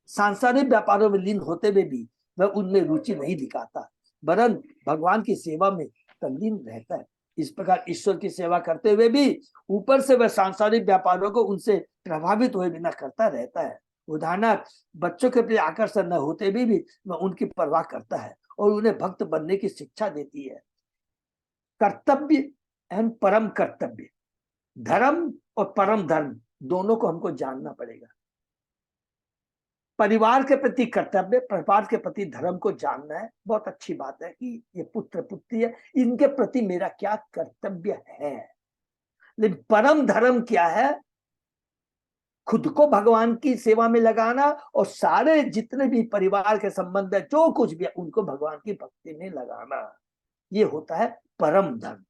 सांसारिक व्यापारों में लीन होते हुए भी वह उनमें रुचि नहीं दिखाता, वरन भगवान की सेवा में तल्लीन रहता है। इस प्रकार ईश्वर की सेवा करते हुए भी ऊपर से वह सांसारिक व्यापारों को उनसे प्रभावित हुए बिना करता रहता है। उदाहरणार्थ, बच्चों के प्रति आकर्षण न होते भी वह उनकी परवाह करता है और उन्हें भक्त बनने की शिक्षा देती है। कर्तव्य एवं परम कर्तव्य, धर्म और परम धर्म दोनों को हमको जानना पड़ेगा। परिवार के प्रति कर्तव्य, परिवार के प्रति धर्म को जानना है। बहुत अच्छी बात है कि ये पुत्र पुत्री है, इनके प्रति मेरा क्या कर्तव्य है। लेकिन परम धर्म क्या है? खुद को भगवान की सेवा में लगाना और सारे जितने भी परिवार के संबंध है, जो कुछ भी है, उनको भगवान की भक्ति में लगाना। ये होता है परम धर्म।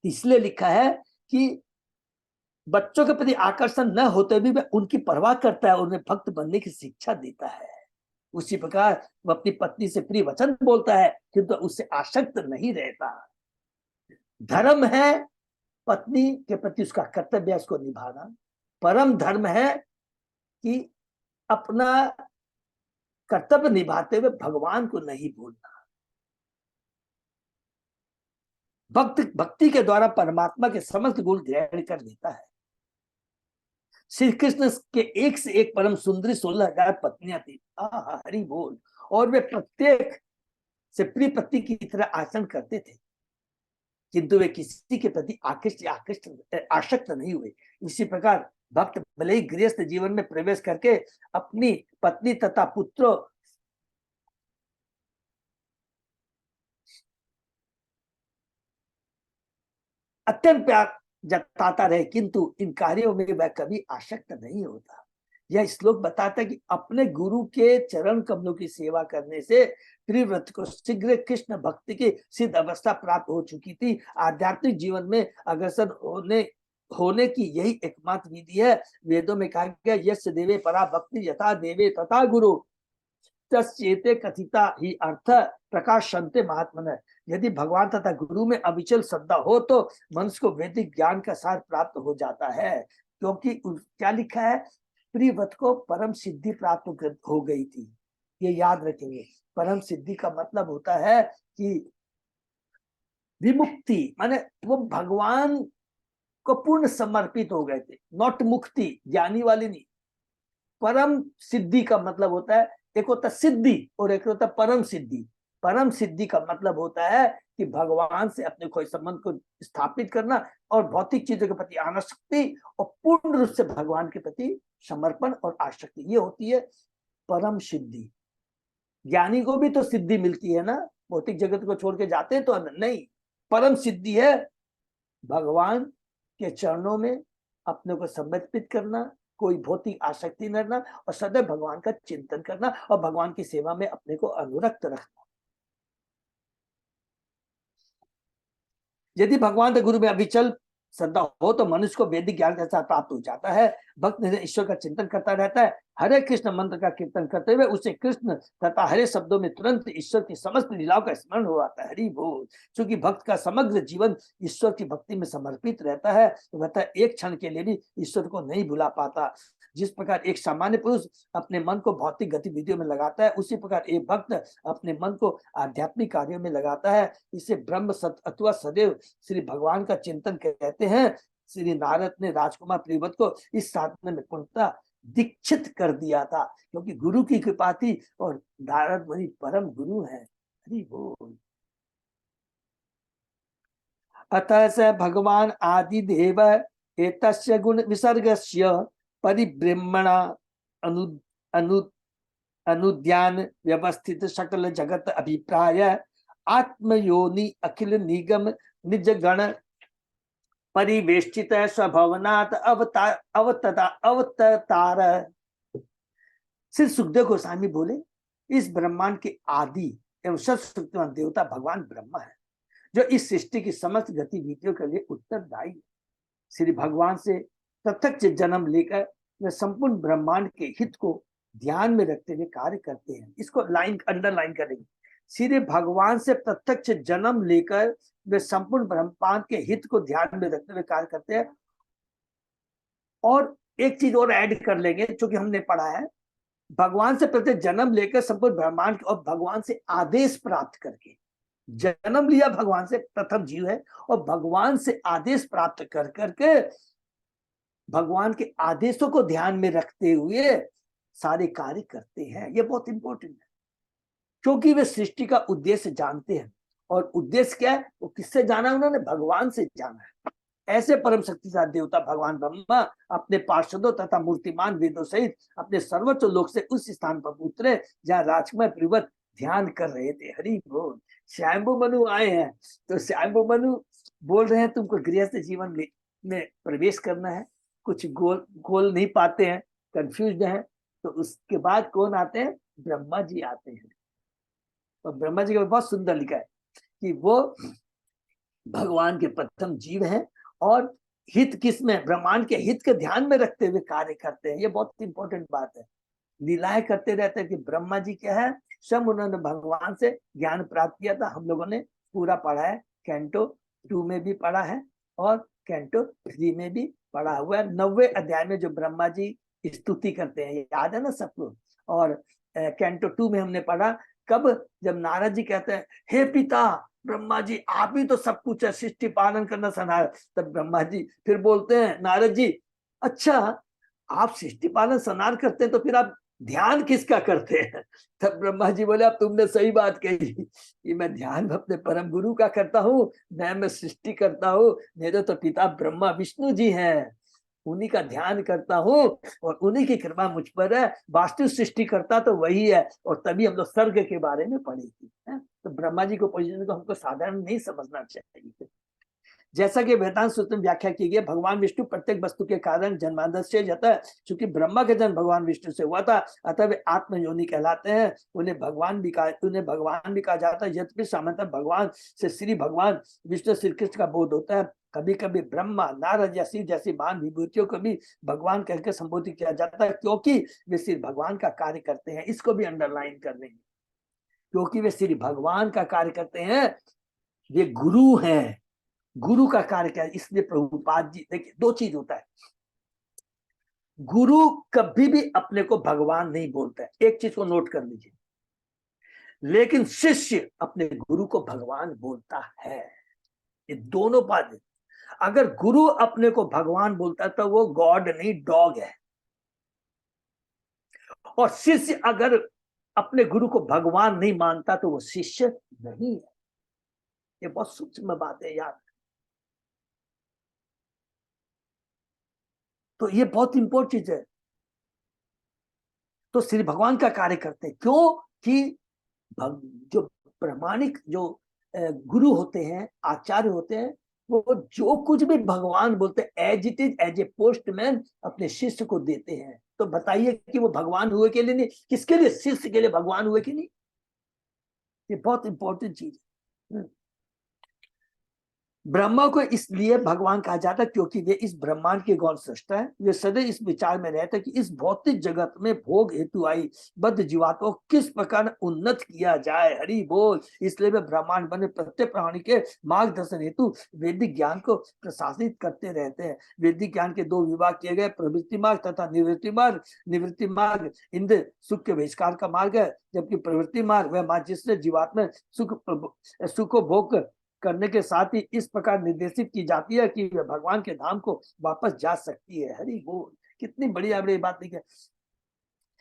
इसलिए लिखा है कि बच्चों के प्रति आकर्षण न होते भी वह उनकी परवाह करता है और उन्हें भक्त बनने की शिक्षा देता है। उसी प्रकार वह अपनी पत्नी से प्रिय वचन बोलता है, किंतु उससे आसक्त नहीं रहता। धर्म है पत्नी के प्रति उसका कर्तव्य, उसको निभाना। परम धर्म है कि अपना कर्तव्य निभाते हुए भगवान को नहीं भूलना। भक्त भक्ति के द्वारा परमात्मा के समस्त गुण ग्रहण कर लेता है। श्री कृष्ण के एक से एक परम सुंदरी 16,000 पत्नियां थी। हरि बोल। और वे प्रत्येक से प्रिय पति की तरह आचरण करते थे। किंतु वे किसी के प्रति आकृष्ट आसक्त नहीं हुए। इसी प्रकार भक्त भले ही गृहस्थ जीवन में प्रवेश करके अपनी पत्नी तथा पुत्रों अत्यंत प्यार जताता रहे, किंतु इन कार्यों में वह कभी आसक्त नहीं होता। यह श्लोक बताता है कि अपने गुरु के चरण कमलों की सेवा करने से प्रियव्रत को शीघ्र कृष्ण भक्ति की सिद्ध अवस्था प्राप्त हो चुकी थी। आध्यात्मिक जीवन में अग्रसर होने की यही एकमात्र विधि है। वेदों में कहा गया यस्य देवे परा भक्ति यथा देवे तथा गुरु तस्येते कथिता ही अर्थ प्रकाशन्ते महात्मन। यदि भगवान तथा गुरु में अविचल श्रद्धा हो तो मनुष्य को वैदिक ज्ञान का सार प्राप्त हो जाता है। क्योंकि क्या लिखा है, प्रियव्रत को परम सिद्धि प्राप्त हो गई थी। ये याद रखेंगे, परम सिद्धि का मतलब होता है कि विमुक्ति, माने वो भगवान को पूर्ण समर्पित हो गए थे। नॉट मुक्ति, ज्ञानी वाली नहीं। परम सिद्धि का मतलब होता है, एक होता सिद्धि और एक होता परम सिद्धि। परम सिद्धि का मतलब होता है कि भगवान से अपने कोई संबंध को स्थापित करना और भौतिक चीजों के प्रति आसक्ति और पूर्ण रूप से भगवान के प्रति समर्पण और आसक्ति, ये होती है परम सिद्धि। ज्ञानी को भी तो सिद्धि मिलती है ना, भौतिक जगत को छोड़ के जाते हैं तो नहीं। परम सिद्धि है भगवान के चरणों में अपने को समर्पित करना, कोई भौतिक आसक्ति न रखना और सदैव भगवान का चिंतन करना और भगवान की सेवा में अपने को अनुरक्त रखना। यदि भगवान के गुरु में अविचल श्रद्धा हो तो मनुष्य को वैदिक ज्ञान के साथ प्राप्त हो जाता है। भक्त ईश्वर का चिंतन करता रहता है, हरे कृष्ण मंत्र का कीर्तन करते हुए उसे कृष्ण तथा हरे शब्दों में तुरंत ईश्वर की समस्त लीलाओं का स्मरण हो आता है। हरि बोल। क्योंकि भक्त का समग्र जीवन ईश्वर की भक्ति में समर्पित रहता है तो वह एक क्षण के लिए भी ईश्वर को नहीं भुला पाता। जिस प्रकार एक सामान्य पुरुष अपने मन को भौतिक गतिविधियों में लगाता है, उसी प्रकार एक भक्त अपने मन को आध्यात्मिक कार्यों में लगाता है। इसे ब्रह्म सत्य अथवा सदैव श्री भगवान का चिंतन कहते हैं। श्री नारद ने राजकुमार प्रियव्रत को इस साधना में पूर्णतः दीक्षित कर दिया था, क्योंकि गुरु की कृपा थी और नारद मुनि परम गुरु है। हरि बोल। अतः स भगवान आदि देव एतस्य गुण विसर्गस्य परिब्रह्मणा अनु अनु अनुद्यान व्यवस्थित सकल जगत अभिप्राय आत्मयोनि अखिल निगम निज गण परिवेष्टित स्वभवनात् अवतार। श्री सुखदेव गोस्वामी बोले, इस ब्रह्मांड के आदि एवं सर्वशक्तिमान देवता भगवान ब्रह्मा है, जो इस सृष्टि की समस्त गतिविधियों के लिए उत्तरदायी है। श्री भगवान से प्रत्यक्ष जन्म लेकर वे संपूर्ण ब्रह्मांड के हित को ध्यान में रखते हुए कार्य करते हैं। इसको लाइन अंडरलाइन करेंगे। श्री भगवान से प्रत्यक्ष जन्म लेकर वे संपूर्ण ब्रह्मांड के हित को ध्यान में रखते हुए कार्य करते हैं। और एक चीज और ऐड कर लेंगे, क्योंकि हमने पढ़ा है भगवान से प्रत्यक्ष जन्म लेकर संपूर्ण ब्रह्मांड और भगवान से आदेश प्राप्त करके, जन्म लिया भगवान से, प्रथम जीव है, और भगवान से आदेश प्राप्त कर करके भगवान के आदेशों को ध्यान में रखते हुए सारे कार्य करते हैं। ये बहुत इंपॉर्टेंट है, क्योंकि वे सृष्टि का उद्देश्य जानते हैं। और उद्देश्य क्या है, वो किससे जाना है, उन्होंने भगवान से जाना है। ऐसे परम शक्तिशाली देवता भगवान ब्रह्मा अपने पार्षदों तथा मूर्तिमान वेदों सहित अपने सर्वोच्च लोक से उस स्थान पर उतरे जहाँ राजकुमार प्रियव्रत ध्यान कर रहे थे। हरि बोल। स्वयंभू मनु आए हैं, तो स्वयंभू मनु बोल रहे हैं तुमको गृहस्थ जीवन में प्रवेश करना है, कुछ गोल नहीं पाते हैं, कंफ्यूज हैं। तो उसके बाद कौन आते हैं, ब्रह्मा जी आते हैं। और ब्रह्मा जी का बहुत सुंदर लिखा है कि वो भगवान के प्रथम जीव हैं और हित किसमें, ब्रह्मांड के हित के ध्यान में रखते हुए कार्य करते हैं। ये बहुत इंपॉर्टेंट बात है। लीलाएं करते रहते हैं कि ब्रह्मा जी क्या है, स्वयं उन्होंने भगवान से ज्ञान प्राप्त किया था। हम लोगों ने पूरा पढ़ा है, कैंटो 2 में भी पढ़ा है और कैंटो 3 में भी पढ़ा हुआ है। 90वें अध्याय में जो ब्रह्मा जी स्तुति करते हैं, याद है ना सबको। और कैंटो 2 में हमने पढ़ा, कब, जब नारद जी कहते हैं हे पिता ब्रह्मा जी, आप ही तो सब कुछ है, सृष्टि पालन करना संहार। तब ब्रह्मा जी फिर बोलते हैं, नारद जी अच्छा आप सृष्टि पालन संहार करते हैं तो फिर आप ध्यान किसका करते हैं? तब ब्रह्मा जी बोले अब तुमने सही बात कही कि मैं ध्यान अपने परम गुरु का करता हूँ, मैं सृष्टि करता हूँ, मेरे तो पिता ब्रह्मा विष्णु जी हैं, उन्हीं का ध्यान करता हूँ और उन्हीं की कृपा मुझ पर है। वास्तु सृष्टि करता तो वही है। और तभी हम लोग स्वर्ग के बारे में पढ़ी थी। तो ब्रह्मा जी को पोजीशन को हमको साधारण नहीं समझना चाहिए। जैसा कि वेदांत सूत्र में व्याख्या की गई, भगवान विष्णु प्रत्येक वस्तु के कारण जन्मांतर से जाता है। चूंकि ब्रह्मा का जन्म भगवान विष्णु से हुआ था, अतः वे आत्म योनि कहलाते हैं। उन्हें भगवान भी कहा जाता है। यद्यपि सामान्यतः भगवान से श्री भगवान विष्णु श्री कृष्ण का बोध होता है। कभी कभी ब्रह्मा, नारद या शिव जैसी महान विभूतियों को भी भगवान कहकर संबोधित किया जाता है, क्योंकि वे श्री भगवान का कार्य करते हैं। इसको भी अंडरलाइन कर लेंगे, क्योंकि वे श्री भगवान का कार्य करते हैं, वे गुरु हैं। गुरु का कार्य क्या है? इसलिए प्रभुपाद जी, देखिए दो चीज होता है। गुरु कभी भी अपने को भगवान नहीं बोलता है, एक चीज को नोट कर लीजिए। लेकिन शिष्य अपने गुरु को भगवान बोलता है। ये दोनों बात है। अगर गुरु अपने को भगवान बोलता है तो वो गॉड नहीं, डॉग है। और शिष्य अगर अपने गुरु को भगवान नहीं मानता तो वो शिष्य नहीं है। ये बहुत सूक्ष्म बात है यार। तो ये बहुत इंपॉर्टेंट चीज है। तो श्री भगवान का कार्य करते हैं, क्यों कि जो प्रामाणिक जो गुरु होते हैं, आचार्य होते हैं, वो जो कुछ भी भगवान बोलते हैं as it is, as a postman अपने शिष्य को देते हैं। तो बताइए कि वो भगवान हुए के लिए नहीं, किसके लिए? शिष्य के लिए भगवान हुए कि नहीं? ये बहुत इंपॉर्टेंट चीज है। ब्रह्मा को इसलिए भगवान कहा जाता है क्योंकि वे इस ब्रह्मांड के गौण सृष्टा है। वे सदैव इस विचार में रहते हैं कि इस भौतिक जगत में भोग हेतु आई बद्ध जीवात्मा को किस प्रकार उन्नत किया जाए। हरि बोल। इसलिए वे ब्रह्मांड बने प्रत्येक प्राणी के मार्गदर्शन हेतु वैदिक ज्ञान को प्रशासित करते रहते हैं। वैदिक ज्ञान के दो विभाग किए गए, प्रवृत्ति मार्ग तथा निवृत्ति मार्ग। निवृत्ति मार्ग इंद्र सुख के बहिष्कार का मार्ग है, जबकि प्रवृत्ति मार्ग वह मार्ग जिससे जीवात्मा सुख भोग करने के साथ ही इस प्रकार निर्देशित की जाती है कि वह भगवान के धाम को वापस जा सकती है। हरि बोल। कितनी बढ़िया बड़ी बात लिखी है।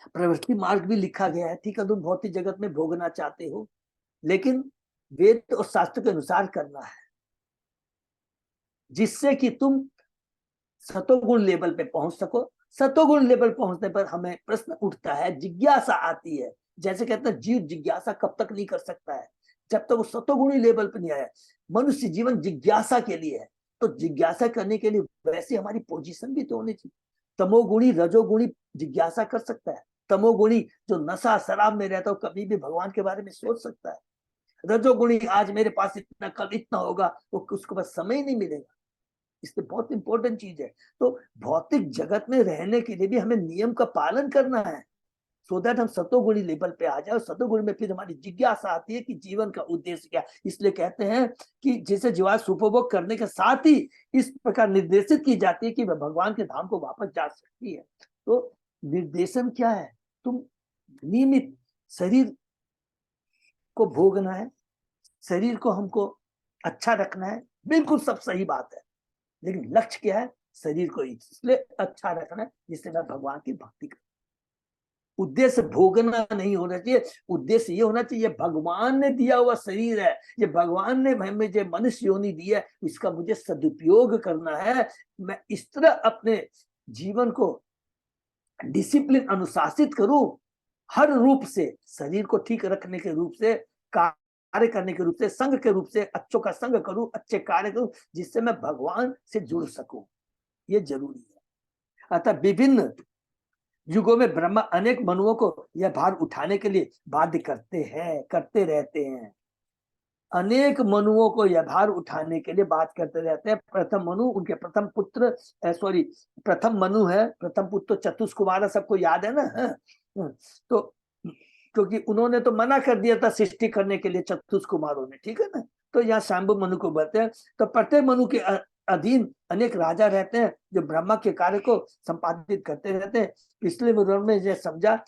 प्रवृत्ति मार्ग भी लिखा गया है। ठीक है, तुम भौतिक जगत में भोगना चाहते हो, लेकिन वेद और शास्त्र के अनुसार करना है, जिससे कि तुम सतोगुण लेवल पे पहुंच सको। सतोगुण लेवल पहुंचने पर हमें प्रश्न उठता है, जिज्ञासा आती है। जैसे कहते हैं जीव जिज्ञासा कब तक नहीं कर सकता है? जब तक वो सतोगुणी लेवल पे नहीं आया। मनुष्य जीवन जिज्ञासा के लिए है। तो जिज्ञासा करने के लिए वैसे हमारी पोजीशन भी तो होनी चाहिए। तमोगुणी रजोगुणी जिज्ञासा कर सकता है। तमोगुणी जो नशा शराब में रहता है कभी भी भगवान के बारे में सोच सकता है। रजोगुणी आज मेरे पास इतना, कल इतना होगा, तो उसको बस समय नहीं मिलेगा। इसलिए बहुत इंपॉर्टेंट चीज है। तो भौतिक जगत में रहने के लिए भी हमें नियम का पालन करना है, सो दैट हम सतोगुणी लेवल पे आ जाए। और सतोगुणी में फिर हमारी जिज्ञासा आती है कि जीवन का उद्देश्य क्या। इसलिए कहते हैं कि जैसे जीवा सुपभोग करने के साथ ही इस प्रकार निर्देशित की जाती है कि वह भगवान के धाम को वापस जा सकती है। तो निर्देशन क्या है? तुम नियमित शरीर को भोगना है, शरीर को हमको अच्छा रखना है, बिल्कुल सब सही बात है। लेकिन लक्ष्य क्या है? शरीर को इसलिए अच्छा रखना है जिससे मैं भगवान की भक्ति करूं। उद्देश्य भोगना नहीं होना चाहिए। उद्देश्य ये होना चाहिए भगवान ने दिया हुआ शरीर है, ये भगवान ने हमें जो मनुष्य योनि दी है, इसका मुझे सदुपयोग करना है। मैं इस तरह अपने जीवन को डिसिप्लिन अनुशासित करूं, हर रूप से, शरीर को ठीक रखने के रूप से, कार्य करने के रूप से, संघ के रूप से अच्छों का संग करूं, अच्छे कार्य करूं, जिससे मैं भगवान से जुड़ सकूं। ये जरूरी है। अतः विभिन्न युगों में ब्रह्मा अनेक मनुओं को यह भार उठाने के लिए बाध्य करते रहते हैं। अनेक मनुओं को यह भार उठाने के लिए बात करते रहते हैं। प्रथम मनु, उनके प्रथम पुत्र, प्रथम मनु है, प्रथम पुत्र चतुष्कुमार, सबको याद है ना? तो क्योंकि उन्होंने तो मना कर दिया था सृष्टि करने के लिए चतुष्कुमारों ने, ठीक है ना? तो यहाँ शांभु मनु को बोलते हैं। तो प्रत्येक मनु के अधीन अनेक राजा रहते हैं जो ब्रह्मा के कार्य को संपादित करते रहते हैं। पिछले विवरण में यह समझा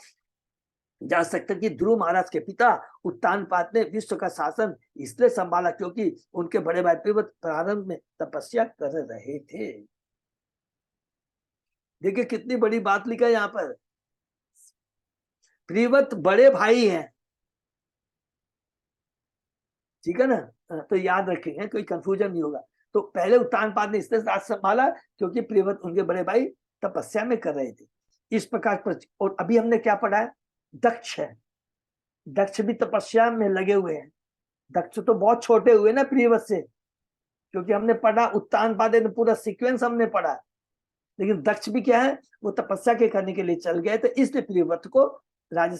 जा सकता कि ध्रुव महाराज के पिता उत्तानपाद ने विश्व का शासन इसलिए संभाला क्योंकि उनके बड़े भाई पिबत प्रारंभ में तपस्या कर रहे थे। देखिए कितनी बड़ी बात लिखा है यहाँ पर। प्रियव्रत बड़े भाई हैं, ठीक है ना। तो याद रखेंगे, कोई कंफ्यूजन नहीं होगा। तो पहले उत्तानपाद ने इसलिए राज संभाला क्योंकि प्रियव्रत उनके बड़े भाई तपस्या में कर रहे थे। इस प्रकार और अभी हमने क्या पढ़ा है, दक्ष है, दक्ष भी तपस्या में लगे हुए हैं। दक्ष तो बहुत छोटे हुए ना प्रियव्रत से, क्योंकि हमने पढ़ा उत्तानपाद ने पूरा सीक्वेंस हमने पढ़ा, लेकिन दक्ष भी क्या है, वो तपस्या के करने के लिए चल गए, तो इसलिए प्रियव्रत को राज्य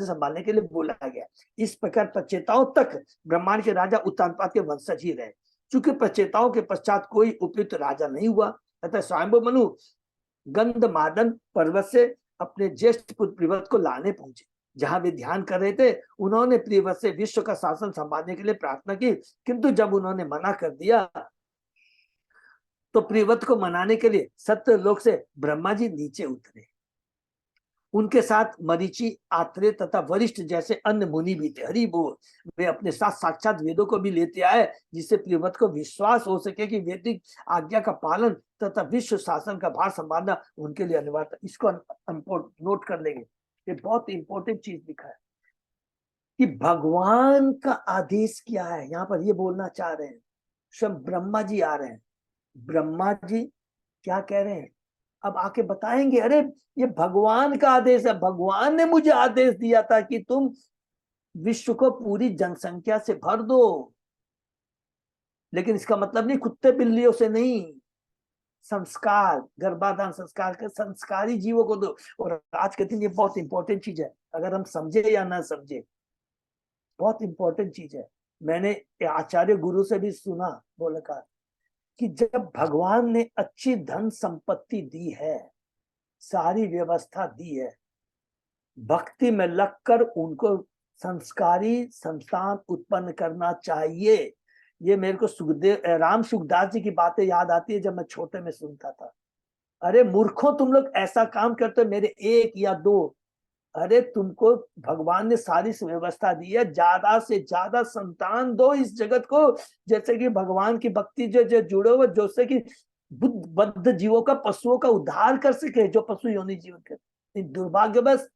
संभालने के लिए बोला गया। इस प्रकार प्रचेताओं तक ब्रह्मांड के राजा उत्तानपाद के वंशज ही रहे। चूंकि प्रचेताओं के पश्चात कोई उपयुक्त राजा नहीं हुआ, अतः स्वयंभू मनु गंधमादन पर्वत से अपने ज्येष्ठ पुत्र प्रियव्रत को लाने पहुंचे। जहां वे ध्यान कर रहे थे, उन्होंने प्रियव्रत से विश्व का शासन संभालने के लिए प्रार्थना की, किंतु जब उन्होंने मना कर दिया तो प्रियव्रत को मनाने के लिए सत्यलोक से ब्रह्मा जी नीचे उतरे। उनके साथ मरीचि, आत्रेय तथा वरिष्ठ जैसे अन्य मुनि भी थे। हरि बोल। वे अपने साथ साक्षात वेदों को भी लेते आए, जिससे प्रियव्रत को विश्वास हो सके कि वैदिक आज्ञा का पालन तथा विश्व शासन का भार संभालना उनके लिए अनिवार्य। इसको नोट कर लेंगे, ये बहुत इंपॉर्टेंट चीज लिखा है कि भगवान का आदेश क्या है। यहाँ पर ये बोलना चाह रहे हैं, स्वयं ब्रह्मा जी आ रहे हैं। ब्रह्मा जी क्या कह रहे हैं, अब आके बताएंगे, अरे ये भगवान का आदेश है, भगवान ने मुझे आदेश दिया था कि तुम विश्व को पूरी जनसंख्या से भर दो। लेकिन इसका मतलब नहीं कुत्ते बिल्लियों से नहीं, संस्कार, गर्भाधान संस्कार के संस्कारी जीवों को दो। और आज के दिन ये बहुत इंपॉर्टेंट चीज है, अगर हम समझे या ना समझे, बहुत इंपॉर्टेंट चीज है। मैंने आचार्य गुरु से भी सुना, बोला कहा कि जब भगवान ने अच्छी धन संपत्ति दी है, सारी व्यवस्था दी है, भक्ति में लगकर उनको संस्कारी संस्थान उत्पन्न करना चाहिए। ये मेरे को सुखदेव राम सुखदास जी की बातें याद आती है, जब मैं छोटे में सुनता था। अरे मूर्खों, तुम लोग ऐसा काम करते हो, मेरे एक या दो, अरे तुमको भगवान ने सारी व्यवस्था दी है, ज्यादा से ज्यादा संतान दो इस जगत को, जैसे कि भगवान की भक्ति जो जुड़े हुए, जैसे कि बद्ध जीवों का, पशुओं का उद्धार कर सके, जो पशु योनि जीवन के। दुर्भाग्यवश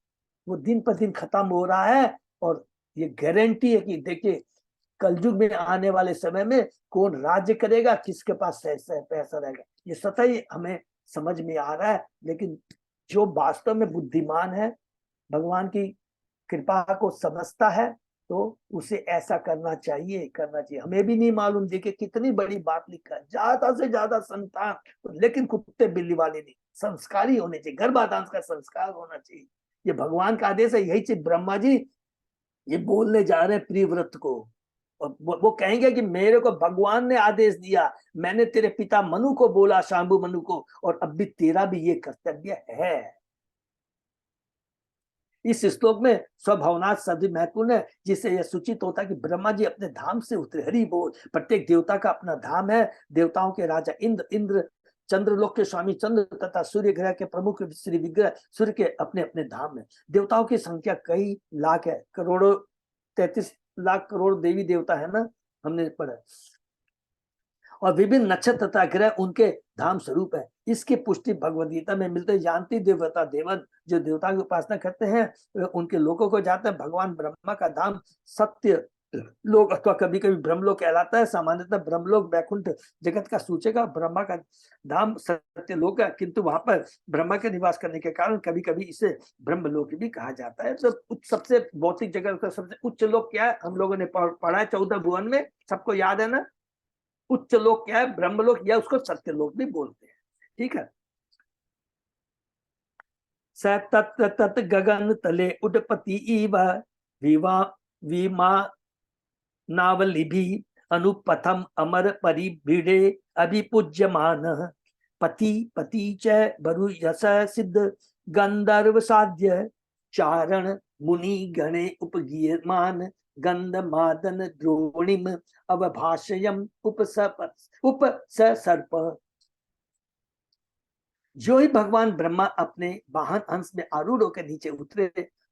वो दिन पर दिन खत्म हो रहा है। और ये गारंटी है कि देखिए कलयुग में आने वाले समय में कौन राज्य करेगा, किसके पास पैसा रहेगा, ये सतह ही हमें समझ में आ रहा है। लेकिन जो वास्तव में बुद्धिमान है, भगवान की कृपा को समझता है, तो उसे ऐसा करना चाहिए, करना चाहिए। हमें भी नहीं मालूम, देखिए कितनी बड़ी बात लिखा है, ज्यादा से ज्यादा संतान, लेकिन कुत्ते बिल्ली वाले नहीं, संस्कारी होने चाहिए, गर्भाधान का संस्कार होना चाहिए। ये भगवान का आदेश है। यही चीज ब्रह्मा जी ये बोलने जा रहे हैं प्रियव्रत को। और वो कहेंगे कि मेरे को भगवान ने आदेश दिया, मैंने तेरे पिता मनु को बोला, शांभु मनु को, और अब भी तेरा भी ये कर्तव्य है। इस श्लोक में स्वभावनाथ सभी महत्वपूर्ण है, जिससे यह सूचित होता है कि ब्रह्मा जी अपने धाम से उतरे। हरि बोल। प्रत्येक देवता का अपना धाम है। देवताओं के राजा इंद्र चंद्रलोक के स्वामी चंद्र तथा सूर्य ग्रह के प्रमुख श्री विग्रह सूर्य के अपने अपने धाम है। देवताओं की संख्या कई लाख है, करोड़ों, 33 लाख करोड़ देवी देवता है ना, हमने पढ़ा। और विभिन्न नक्षत्र तथा ग्रह उनके धाम स्वरूप है। इसकी पुष्टि भगवद गीता में मिलते। जानती देवता देवन, जो देवता की उपासना करते हैं उनके लोगों को जाते हैं। भगवान ब्रह्मा का धाम सत्य लोक अथवा कभी कभी ब्रह्मलोक कहलाता है। सामान्यतः ब्रह्मलोक वैकुंठ जगत का सूचक, ब्रह्मा का धाम सत्य लोक है, किंतु वहां पर ब्रह्मा के निवास करने के कारण कभी कभी इसे ब्रह्मलोक भी कहा जाता है। तो सबसे भौतिक जगत का सबसे उच्च लोक क्या है, हम लोगों ने पढ़ा है 14 भुवन में, सबको याद है ना। उच्च लोक क्या है, ब्रह्मलोक, या उसको सत्य लोक भी बोलते हैं। ठीक है। स तत् तत् गगन तले उडपति इव विवा विमा नावलिभि अनुपथम अमर परिभिड़े अभिपूज्यमान पति पति च बरु यश सिद्ध गंधर्व साध्य चारण मुनि गणे उपगीयमान गंधमादन द्रोणिम अवभाषयम उपसर्प। जो ही भगवान ब्रह्मा अपने वाहन हंस में आरूढ़ होकर नीचे उतरे,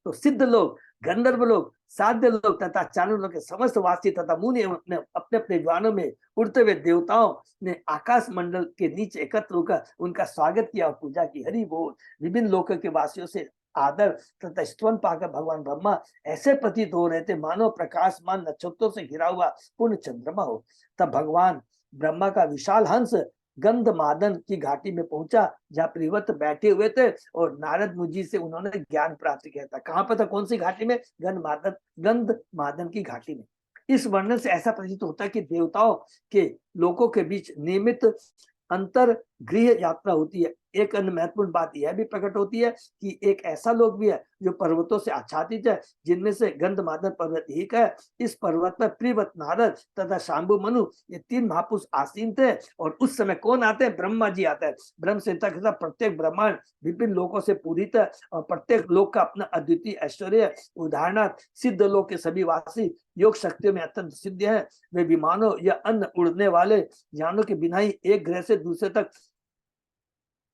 तो सिद्ध लोग, गंधर्व लोग, साध्य लोग तथा चारण लोग के समस्त वासी तथा मुनि अपने अपने ज्वानों में उड़ते हुए देवताओं ने आकाश मंडल के नीचे एकत्र होकर उनका स्वागत किया और पूजा की। हरि बोल। विभिन्न लोकों के वासियों से आदर तथा स्तवन पाकर भगवान ब्रह्मा ऐसे प्रतीत हो रहे थे मानो प्रकाशमान नक्षत्रों से घिरा हुआ पूर्ण चंद्रमा हो। तब भगवान ब्रह्मा का विशाल हंस गंधमादन की घाटी में पहुंचा, जहाँ प्रियव्रत बैठे हुए थे और नारद मुनि से उन्होंने ज्ञान प्राप्त किया था। कहाँ पर था, कौन सी घाटी में? गंधमादन की घाटी में। इस वर्णन से ऐसा प्रतीत होता है कि देवताओं के लोगों के बीच नियमित अंतर गृह यात्रा होती है। एक अन्य महत्वपूर्ण बात यह भी प्रकट होती है कि एक ऐसा लोक भी है जो पर्वतों से आच्छादित है, जिनमें से गंधमादन पर्वत एक है। इस पर्वत पर प्रियव्रत, नारद तथा शांभु मनु ये 3 महापुरुष आसीन थे। और उस समय कौन आते हैं? ब्रह्मा जी आते हैं। ब्रह्म संहिता के साथ प्रत्येक ब्रह्मांड विभिन्न लोकों से पूरित है और प्रत्येक लोक का अपना अद्वितीय ऐश्वर्य है। उदाहरणार्थ सिद्ध लोक के सभी वासी योग शक्तियों में अत्यंत सिद्ध है। वे विमानों या अन्य उड़ने वाले यानों के बिना ही एक ग्रह से दूसरे तक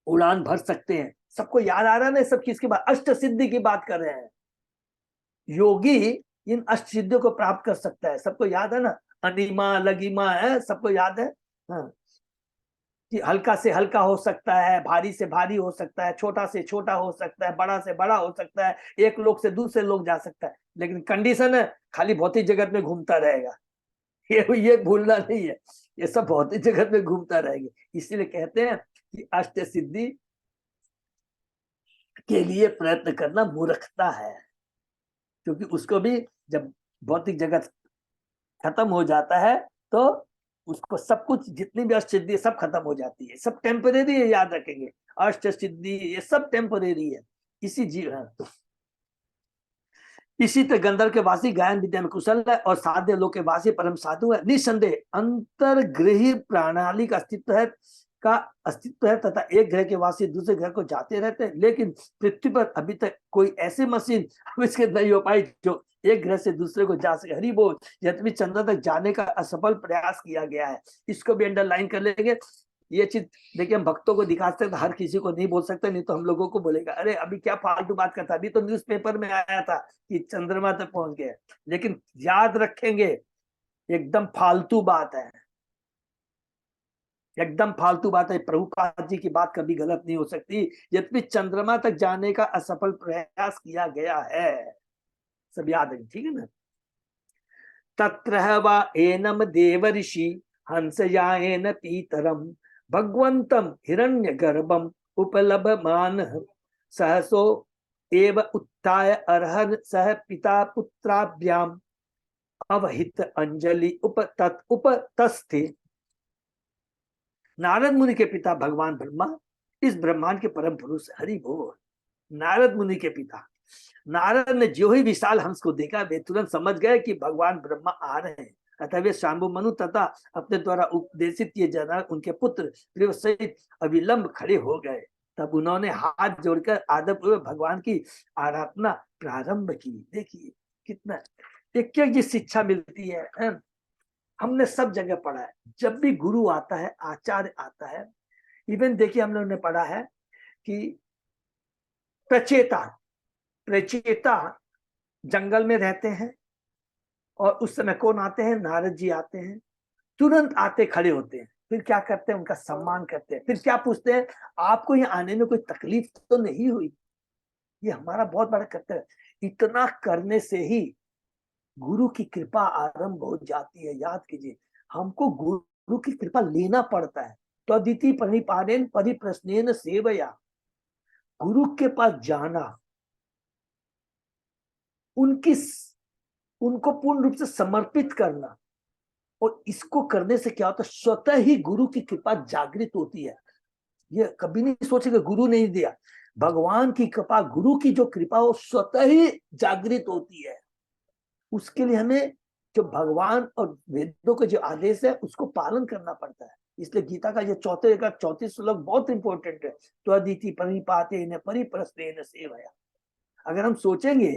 उड़ान भर सकते हैं। सबको याद आ रहा है ना सब किसकी बात? अष्ट सिद्धि की बात कर रहे हैं। योगी इन अष्ट सिद्धियों को प्राप्त कर सकता है। सबको याद है ना? अनिमा लगिमा है, सबको याद है। हाँ, कि हल्का से हल्का हो सकता है, भारी से भारी हो सकता है, छोटा से छोटा हो सकता है, बड़ा से बड़ा हो सकता है, एक लोग से दूसरे लोग जा सकता है। लेकिन कंडीशन है खाली भौतिक जगत में घूमता रहेगा। ये भूलना नहीं है, ये सब भौतिक जगत में घूमता रहेगा। इसीलिए कहते हैं कि अष्ट सिद्धि के लिए प्रयत्न करना मूर्खता है, क्योंकि उसको भी जब भौतिक जगत खत्म हो जाता है तो उसको सब कुछ, जितनी भी अष्ट सिद्धि सब खत्म हो जाती है। सब टेम्परेरी है, याद रखेंगे। अष्ट सिद्धि ये सब टेम्परेरी है। इसी जीवन इसी तरह गंधर्व के वासी गायन विद्या में कुशल है और साध्य लोक के वासी परम साधु है। निसंदेह अंतर्ग्रही प्रणाली का अस्तित्व है तथा एक ग्रह के वासी दूसरे ग्रह को जाते रहते हैं। लेकिन पृथ्वी पर अभी तक कोई ऐसी मशीन आविष्कृत नहीं हो पाई जो एक ग्रह से दूसरे को जा सके। हरि बोल। यद्यपि चंद्र तक जाने का असफल प्रयास किया गया है। इसको भी अंडरलाइन कर लेंगे। ये चीज देखिए, हम भक्तों को दिखा सकते, हर किसी को नहीं बोल सकते, नहीं तो हम लोगों को बोलेगा अरे अभी क्या फालतू बात करता। अभी तो न्यूज़पेपर में आया था कि चंद्रमा तक पहुंच गए। लेकिन याद रखेंगे एकदम फालतू बात है, एकदम फालतू बात है। प्रभुपाद जी की बात कभी गलत नहीं हो सकती। यद्यपि चंद्रमा तक जाने का असफल प्रयास किया गया है, सब याद है, ठीक है ना? तत्र वा एनम देवर्षि हंसयायन पीतरम भगवंतम हिरण्यगर्भम उपलभमान सहसो एव उत्थाय अर्हन् सह पिता पुत्राभ्याम अवहित अंजलि उपतस्थे। नारद मुनि के पिता भगवान ब्रह्मा इस ब्रह्मांड के परम पुरुष। हरि बोल। नारद मुनि के पिता। नारद ने जो ही विशाल हंस को देखा वे तुरंत समझ गए कि भगवान ब्रह्मा आ रहे हैं। अतः वे शांभु मनु तथा अपने द्वारा उपदेशित किए जाना उनके पुत्र प्रिय सहित अविलंब खड़े हो गए। तब उन्होंने हाथ जोड़कर आदरपूर्वक भगवान की आराधना प्रारंभ की। देखिए कितना एक एक शिक्षा मिलती है। हमने सब जगह पढ़ा है, जब भी गुरु आता है, आचार्य आता है, इवन देखिए हम लोगों ने पढ़ा है कि प्रचेता जंगल में रहते हैं और उस समय कौन आते हैं? नारद जी आते हैं। तुरंत आते खड़े होते हैं, फिर क्या करते हैं? उनका सम्मान करते हैं। फिर क्या पूछते हैं? आपको यहाँ आने में कोई तकलीफ तो नहीं हुई? ये हमारा बहुत बड़ा कर्तव्य है। इतना करने से ही गुरु की कृपा आरंभ हो जाती है। याद कीजिए, हमको गुरु की कृपा लेना पड़ता है। त्वदिति परिपालेन परिप्रश्नेन सेवया। गुरु के पास जाना, उनको पूर्ण रूप से समर्पित करना, और इसको करने से क्या होता है? स्वतः ही गुरु की कृपा जागृत होती है। ये कभी नहीं सोचेगा गुरु नहीं दिया। भगवान की कृपा, गुरु की जो कृपा वो स्वतः ही जागृत होती है। उसके लिए हमें जो भगवान और वेदों के जो आदेश है उसको पालन करना पड़ता है। इसलिए गीता का ये 34 श्लोक बहुत इंपॉर्टेंट है। त्वदिति परिपातेन परिप्रश्नेन सेवया। अगर हम सोचेंगे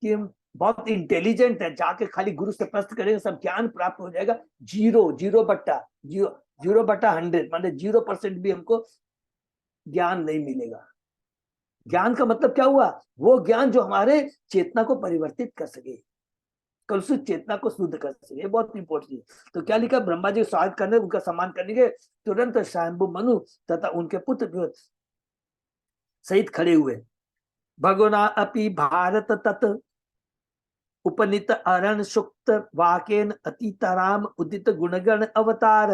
कि हम बहुत इंटेलिजेंट है, जाके खाली गुरु से प्रश्न करेंगे सब ज्ञान प्राप्त हो जाएगा, 0/100 मतलब 0% भी हमको ज्ञान नहीं मिलेगा। ज्ञान का मतलब क्या हुआ? वो ज्ञान जो हमारे चेतना को परिवर्तित कर सके, कलुषित चेतना को शुद्ध कर सके। बहुत इंपॉर्टेंट है। तो क्या लिखा? ब्रह्मा जी स्वागत करने, उनका सम्मान करने के तुरंत शांभु मनु तथा उनके पुत्र सहित खड़े हुए। भगुना अपि भारत तत् उपनीत अरण सुक्त वाकेन अतितराम उदित गुणगण अवतार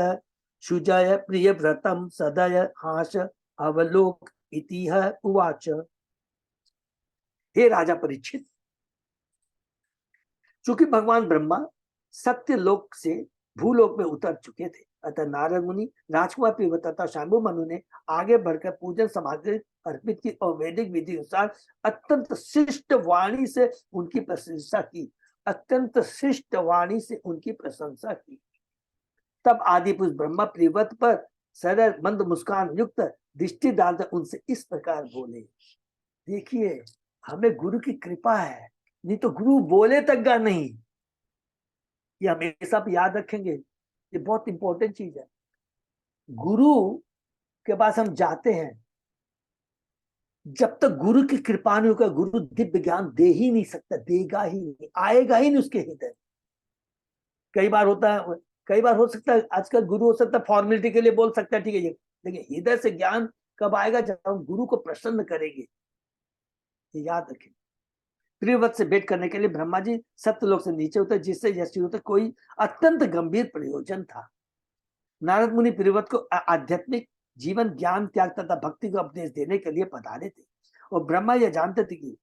सुजय प्रिय व्रतम सदय हास अवलोक इतिह उवाच। हे राजा परीक्षित, चूंकि भगवान ब्रह्मा सत्य लोक से भूलोक में उतर चुके थे, अतः नारद मुनि, राजकुमार प्रियव्रत तथा शांभु मनु ने आगे बढ़कर पूजन सामग्री अर्पित की और वैदिक विधि अनुसार अत्यंत शिष्ट वाणी से उनकी प्रशंसा की, अत्यंत शिष्ट वाणी से उनकी प्रशंसा की। तब आदि पुरुष ब्रह्मा प्रियव्रत पर सरल मंद मुस्कान युक्त दृष्टि डालकर उनसे इस प्रकार बोले। देखिए, हमें गुरु की कृपा है, नहीं तो गुरु बोले तक गा नहीं। ये हमेशा याद रखेंगे, ये बहुत इंपॉर्टेंट चीज है। गुरु के पास हम जाते हैं, जब तक गुरु की कृपा नहीं होगा गुरु दिव्य ज्ञान दे ही नहीं सकता, देगा ही नहीं, आएगा ही नहीं उसके हृदय। कई बार होता है, कई बार हो सकता है आजकल गुरु हो सकता है फॉर्मेलिटी के लिए बोल सकता है, ठीक है ये, लेकिन हृदय से ज्ञान कब आएगा? जब हम गुरु को प्रसन्न करेंगे। ये याद रखें। प्रियव्रत से भेंट करने के लिए ब्रह्मा जी सत्यलोक से नीचे उतरे, जिससे यश होते कोई अत्यंत गंभीर प्रयोजन था। नारद मुनि प्रियव्रत को आध्यात्मिक जीवन, ज्ञान, त्याग तथा भक्ति को उपदेश देने के लिए पधारे थे। और ब्रह्मा यह जानते थे कि,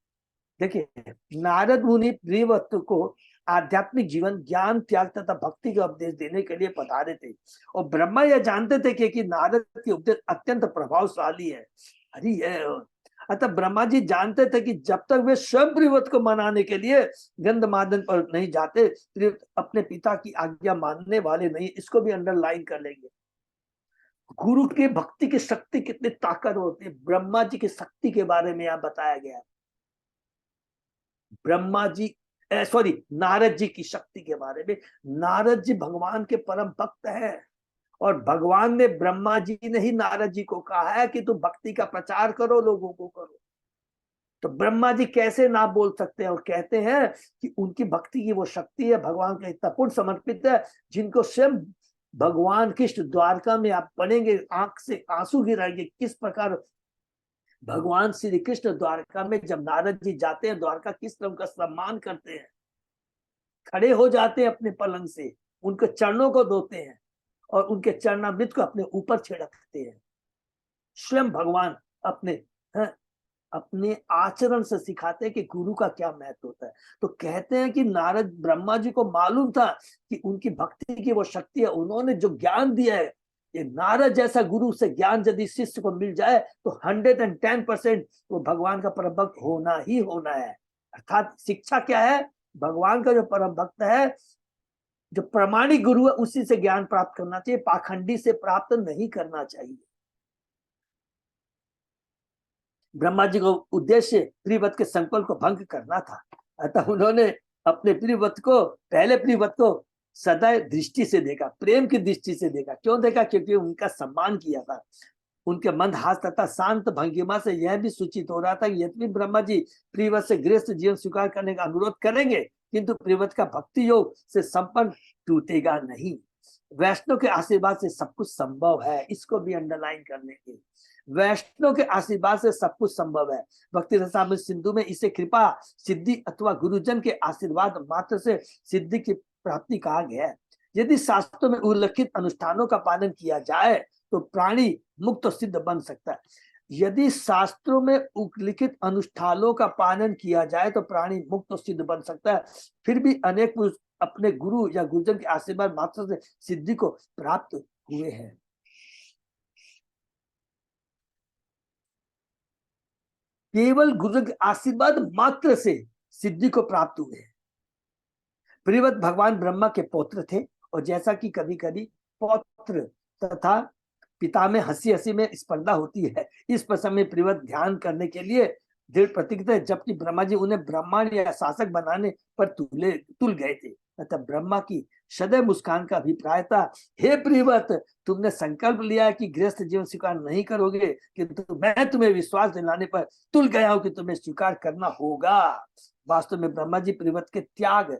देखिए, नारद मुनि प्रियव्रत को आध्यात्मिक जीवन, ज्ञान, त्याग तथा भक्ति का उपदेश देने के लिए पधारे थे। और ब्रह्मा यह जानते थे कि नारद की उपदेश अत्यंत प्रभावशाली है। अरे अतः ब्रह्मा जी जानते थे कि जब तक वे स्वयं प्रियव्रत को मनाने के लिए गंधमादन पर नहीं जाते, प्रियव्रत अपने पिता की आज्ञा मानने वाले नहीं। इसको भी अंडरलाइन कर लेंगे। गुरु के भक्ति की शक्ति कितनी ताकत होती है, ब्रह्मा जी की शक्ति के बारे में यहाँ बताया गया है। ब्रह्मा जी सॉरी नारद जी की शक्ति के बारे में। नारद जी भगवान के परम भक्त हैं, और भगवान ने, ब्रह्मा जी ने ही नारद जी को कहा है कि तुम भक्ति का प्रचार करो, लोगों को करो। तो ब्रह्मा जी कैसे ना बोल सकते हैं? और कहते हैं कि उनकी भक्ति की वो शक्ति है, भगवान का इतना पूर्ण समर्पित है, जिनको स्वयं भगवान कृष्ण द्वारका में आप पढ़ेंगे, आंख से आंसू गिराएंगे किस प्रकार भगवान श्री कृष्ण द्वारका में जब नारद जी जाते हैं द्वारका, किस तरह उनका सम्मान करते हैं, खड़े हो जाते हैं अपने पलंग से, उनके चरणों को धोते हैं और उनके चरणामृत को अपने ऊपर छिड़कते हैं। स्वयं भगवान अपने आचरण से सिखाते हैं कि गुरु का क्या महत्व होता है। तो कहते हैं कि नारद, ब्रह्मा जी को मालूम था कि उनकी भक्ति की वो शक्ति है, उन्होंने जो ज्ञान दिया है, ये नारद जैसा गुरु से ज्ञान यदि शिष्य को मिल जाए तो 110% वो भगवान का परम भक्त होना ही होना है। अर्थात शिक्षा क्या है? भगवान का जो परम भक्त है, जो प्रामाणिक गुरु है, उसी से ज्ञान प्राप्त करना चाहिए, पाखंडी से प्राप्त नहीं करना चाहिए। ब्रह्मा जी को उद्देश्य प्रियव्रत के संकल्प को भंग करना था, अतः उन्होंने अपने प्रियव्रत को, पहले प्रियव्रत को सदैव दृष्टि से देखा, प्रेम की दृष्टि से देखा। क्यों देखा? क्योंकि उनका सम्मान किया था। उनके मंदहास तथा शांत भंगिमा से यह भी सूचित हो रहा था कि यद्यपि ब्रह्मा जी प्रियव्रत से गृहस्थ जीवन स्वीकार करने का अनुरोध करेंगे, किंतु प्रियव्रत का भक्ति योग से संपन्न टूटेगा नहीं। वैष्णव के आशीर्वाद से सब कुछ संभव है, इसको भी अंडरलाइन करने के। वैष्णव के आशीर्वाद से सब कुछ संभव है। भक्ति रसामृत सिंधु में इसे कृपा सिद्धि अथवा गुरुजन के आशीर्वाद मात्र से सिद्धि की प्राप्ति कहा गया है। यदि शास्त्रों में उल्लिखित अनुष्ठानों का पालन किया जाए तो प्राणी मुक्त सिद्ध बन सकता है। यदि शास्त्रों में उल्लिखित अनुष्ठानों का पालन किया जाए तो प्राणी मुक्त सिद्ध बन सकता है। फिर भी अनेक पुरुष अपने गुरु या गुरुजन के आशीर्वाद मात्र से सिद्धि को प्राप्त हुए हैं। केवल गुरु के आशीर्वाद मात्र से सिद्धि को प्राप्त हुए हैं। प्रियव्रत भगवान ब्रह्मा के पौत्र थे, और जैसा कि कभी कभी पौत्र तथा पिता में हंसी हंसी में स्पर्धा होती है, इस प्रसंग में प्रियव्रत ध्यान करने के लिए दृढ़ प्रतिज्ञ थे, जबकि ब्रह्मा जी उन्हें ब्राह्मण या शासक बनाने पर तुल गए थे। अतः ब्रह्मा की सदैव मुस्कान का अभिप्राय था, हे प्रियव्रत, तुमने संकल्प लिया है कि गृहस्थ जीवन स्वीकार नहीं करोगे, किंतु मैं तुम्हें विश्वास दिलाने पर तुल गया हूं कि तुम्हें स्वीकार करना होगा। वास्तव में ब्रह्मा जी प्रियव्रत के त्याग,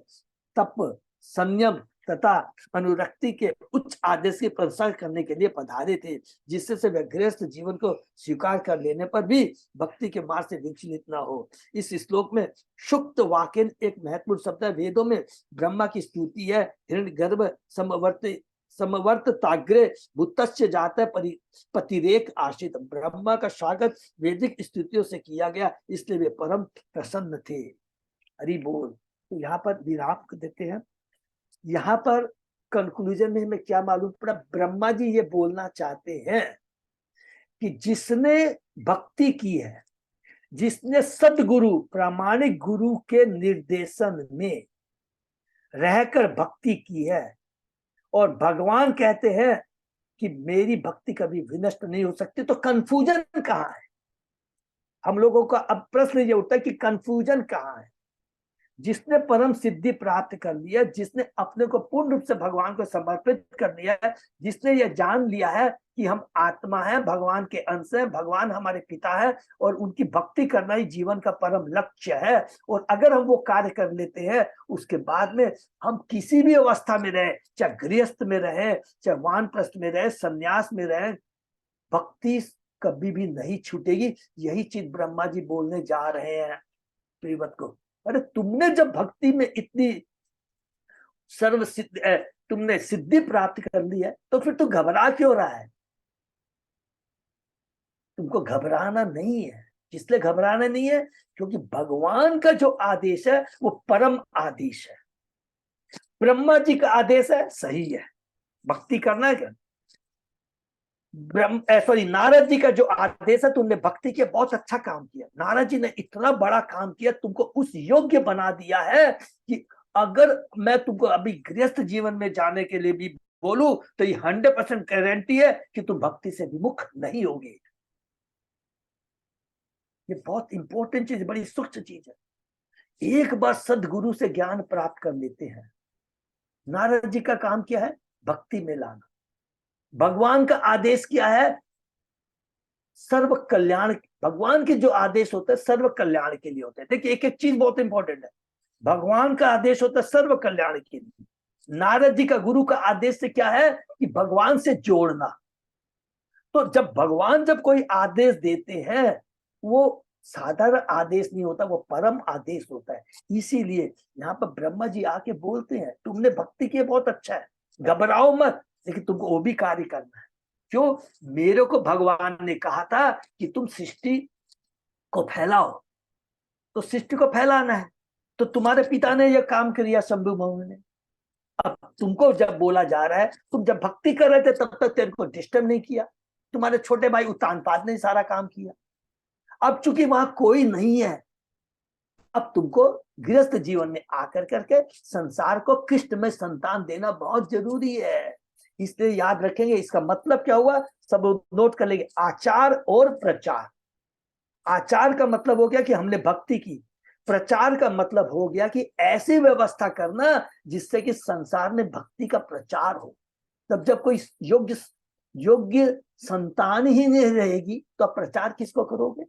तप, संयम तथा अनुरक्ति के उच्च आदेश की प्रशंसा करने के लिए पधारे थे, जिससे से वे गृहस्थ जीवन को स्वीकार कर लेने पर भी भक्ति के मार्ग से विचलित न हो। इस श्लोक में शुक्त वाक्य एक महत्वपूर्ण शब्द है। वेदों में ब्रह्मा की स्तुति है, हिरण्यगर्भ समवर्तताग्रे भूतस्य जाता पतिरेक आश्रित। ब्रह्मा का स्वागत वैदिक स्तुतियों से किया गया, इसलिए वे परम प्रसन्न थे। हरि बोल। तो यहाँ पर विराम देते हैं। यहाँ पर कंक्लूजन में हमें क्या मालूम पड़ा, ब्रह्मा जी ये बोलना चाहते हैं कि जिसने भक्ति की है, जिसने सदगुरु प्रामाणिक गुरु के निर्देशन में रहकर भक्ति की है, और भगवान कहते हैं कि मेरी भक्ति कभी विनष्ट नहीं हो सकती, तो कंफ्यूजन कहाँ है? हम लोगों का अब प्रश्न ये उठता है कि कंफ्यूजन कहाँ है? जिसने परम सिद्धि प्राप्त कर लिया, जिसने अपने को पूर्ण रूप से भगवान को समर्पित कर लिया है, जिसने ये जान लिया है कि हम आत्मा है, भगवान के अंश है, भगवान हमारे पिता है, और उनकी भक्ति करना ही जीवन का परम लक्ष्य है, और अगर हम वो कार्य कर लेते हैं, उसके बाद में हम किसी भी अवस्था में रहे, चाहे गृहस्थ में रहे, चाहे वानप्रस्थ में रहे, संन्यास में रहे, भक्ति कभी भी नहीं छूटेगी। यही चीज ब्रह्मा जी बोलने जा रहे हैं प्रियव्रत को। अरे तुमने जब भक्ति में इतनी सर्व सिद्ध तुमने सिद्धि प्राप्त कर ली है, तो फिर तू घबरा क्यों रहा है? तुमको घबराना नहीं है। इसलिए घबराना नहीं है क्योंकि भगवान का जो आदेश है वो परम आदेश है। ब्रह्मा जी का आदेश है, सही है, भक्ति करना है क्या? नारद जी का जो आदेश है, तुमने भक्ति किया, बहुत अच्छा काम किया। नारद जी ने इतना बड़ा काम किया, तुमको उस योग्य बना दिया है कि अगर मैं तुमको अभी गृहस्थ जीवन में जाने के लिए भी बोलूं तो ये 100% गारंटी है कि तुम भक्ति से विमुख नहीं होगे। ये बहुत इंपॉर्टेंट चीज, बड़ी सूक्ष्म चीज है। एक बार सदगुरु से ज्ञान प्राप्त कर लेते हैं, नारद जी का काम क्या है? भक्ति में लाना। भगवान का आदेश क्या है? सर्व कल्याण। भगवान के जो आदेश होते हैं सर्व कल्याण के लिए होते हैं। देखिए एक एक चीज बहुत इंपॉर्टेंट है। भगवान का आदेश होता है सर्व कल्याण के लिए। नारद जी का गुरु का आदेश से क्या है कि भगवान से जोड़ना। तो जब भगवान जब कोई आदेश देते हैं, वो साधारण आदेश नहीं होता, वो परम आदेश होता है। इसीलिए यहाँ पर ब्रह्मा जी आके बोलते हैं, तुमने भक्ति की बहुत अच्छा है, घबराओ मत, लेकिन तुमको वो भी कार्य करना है। क्यों? मेरे को भगवान ने कहा था कि तुम सृष्टि को फैलाओ, तो सृष्टि को फैलाना है। तो तुम्हारे पिता ने यह काम किया, शंभु मनु ने। अब तुमको जब बोला जा रहा है, तुम जब भक्ति कर रहे थे तब तक तेरे को डिस्टर्ब नहीं किया, तुम्हारे छोटे भाई उत्तानपाद ने सारा काम किया। अब चूंकि वहां कोई नहीं है, अब तुमको गृहस्थ जीवन में आकर करके संसार को कृष्ण में संतान देना बहुत जरूरी है। इसलिए याद रखेंगे, इसका मतलब क्या हुआ, सब नोट कर लेंगे। आचार और प्रचार। आचार का मतलब हो गया कि हमने भक्ति की, प्रचार का मतलब हो गया कि ऐसी व्यवस्था करना जिससे कि संसार में भक्ति का प्रचार हो। तब जब कोई योग्य योग्य संतान ही नहीं रहेगी तो प्रचार किसको करोगे?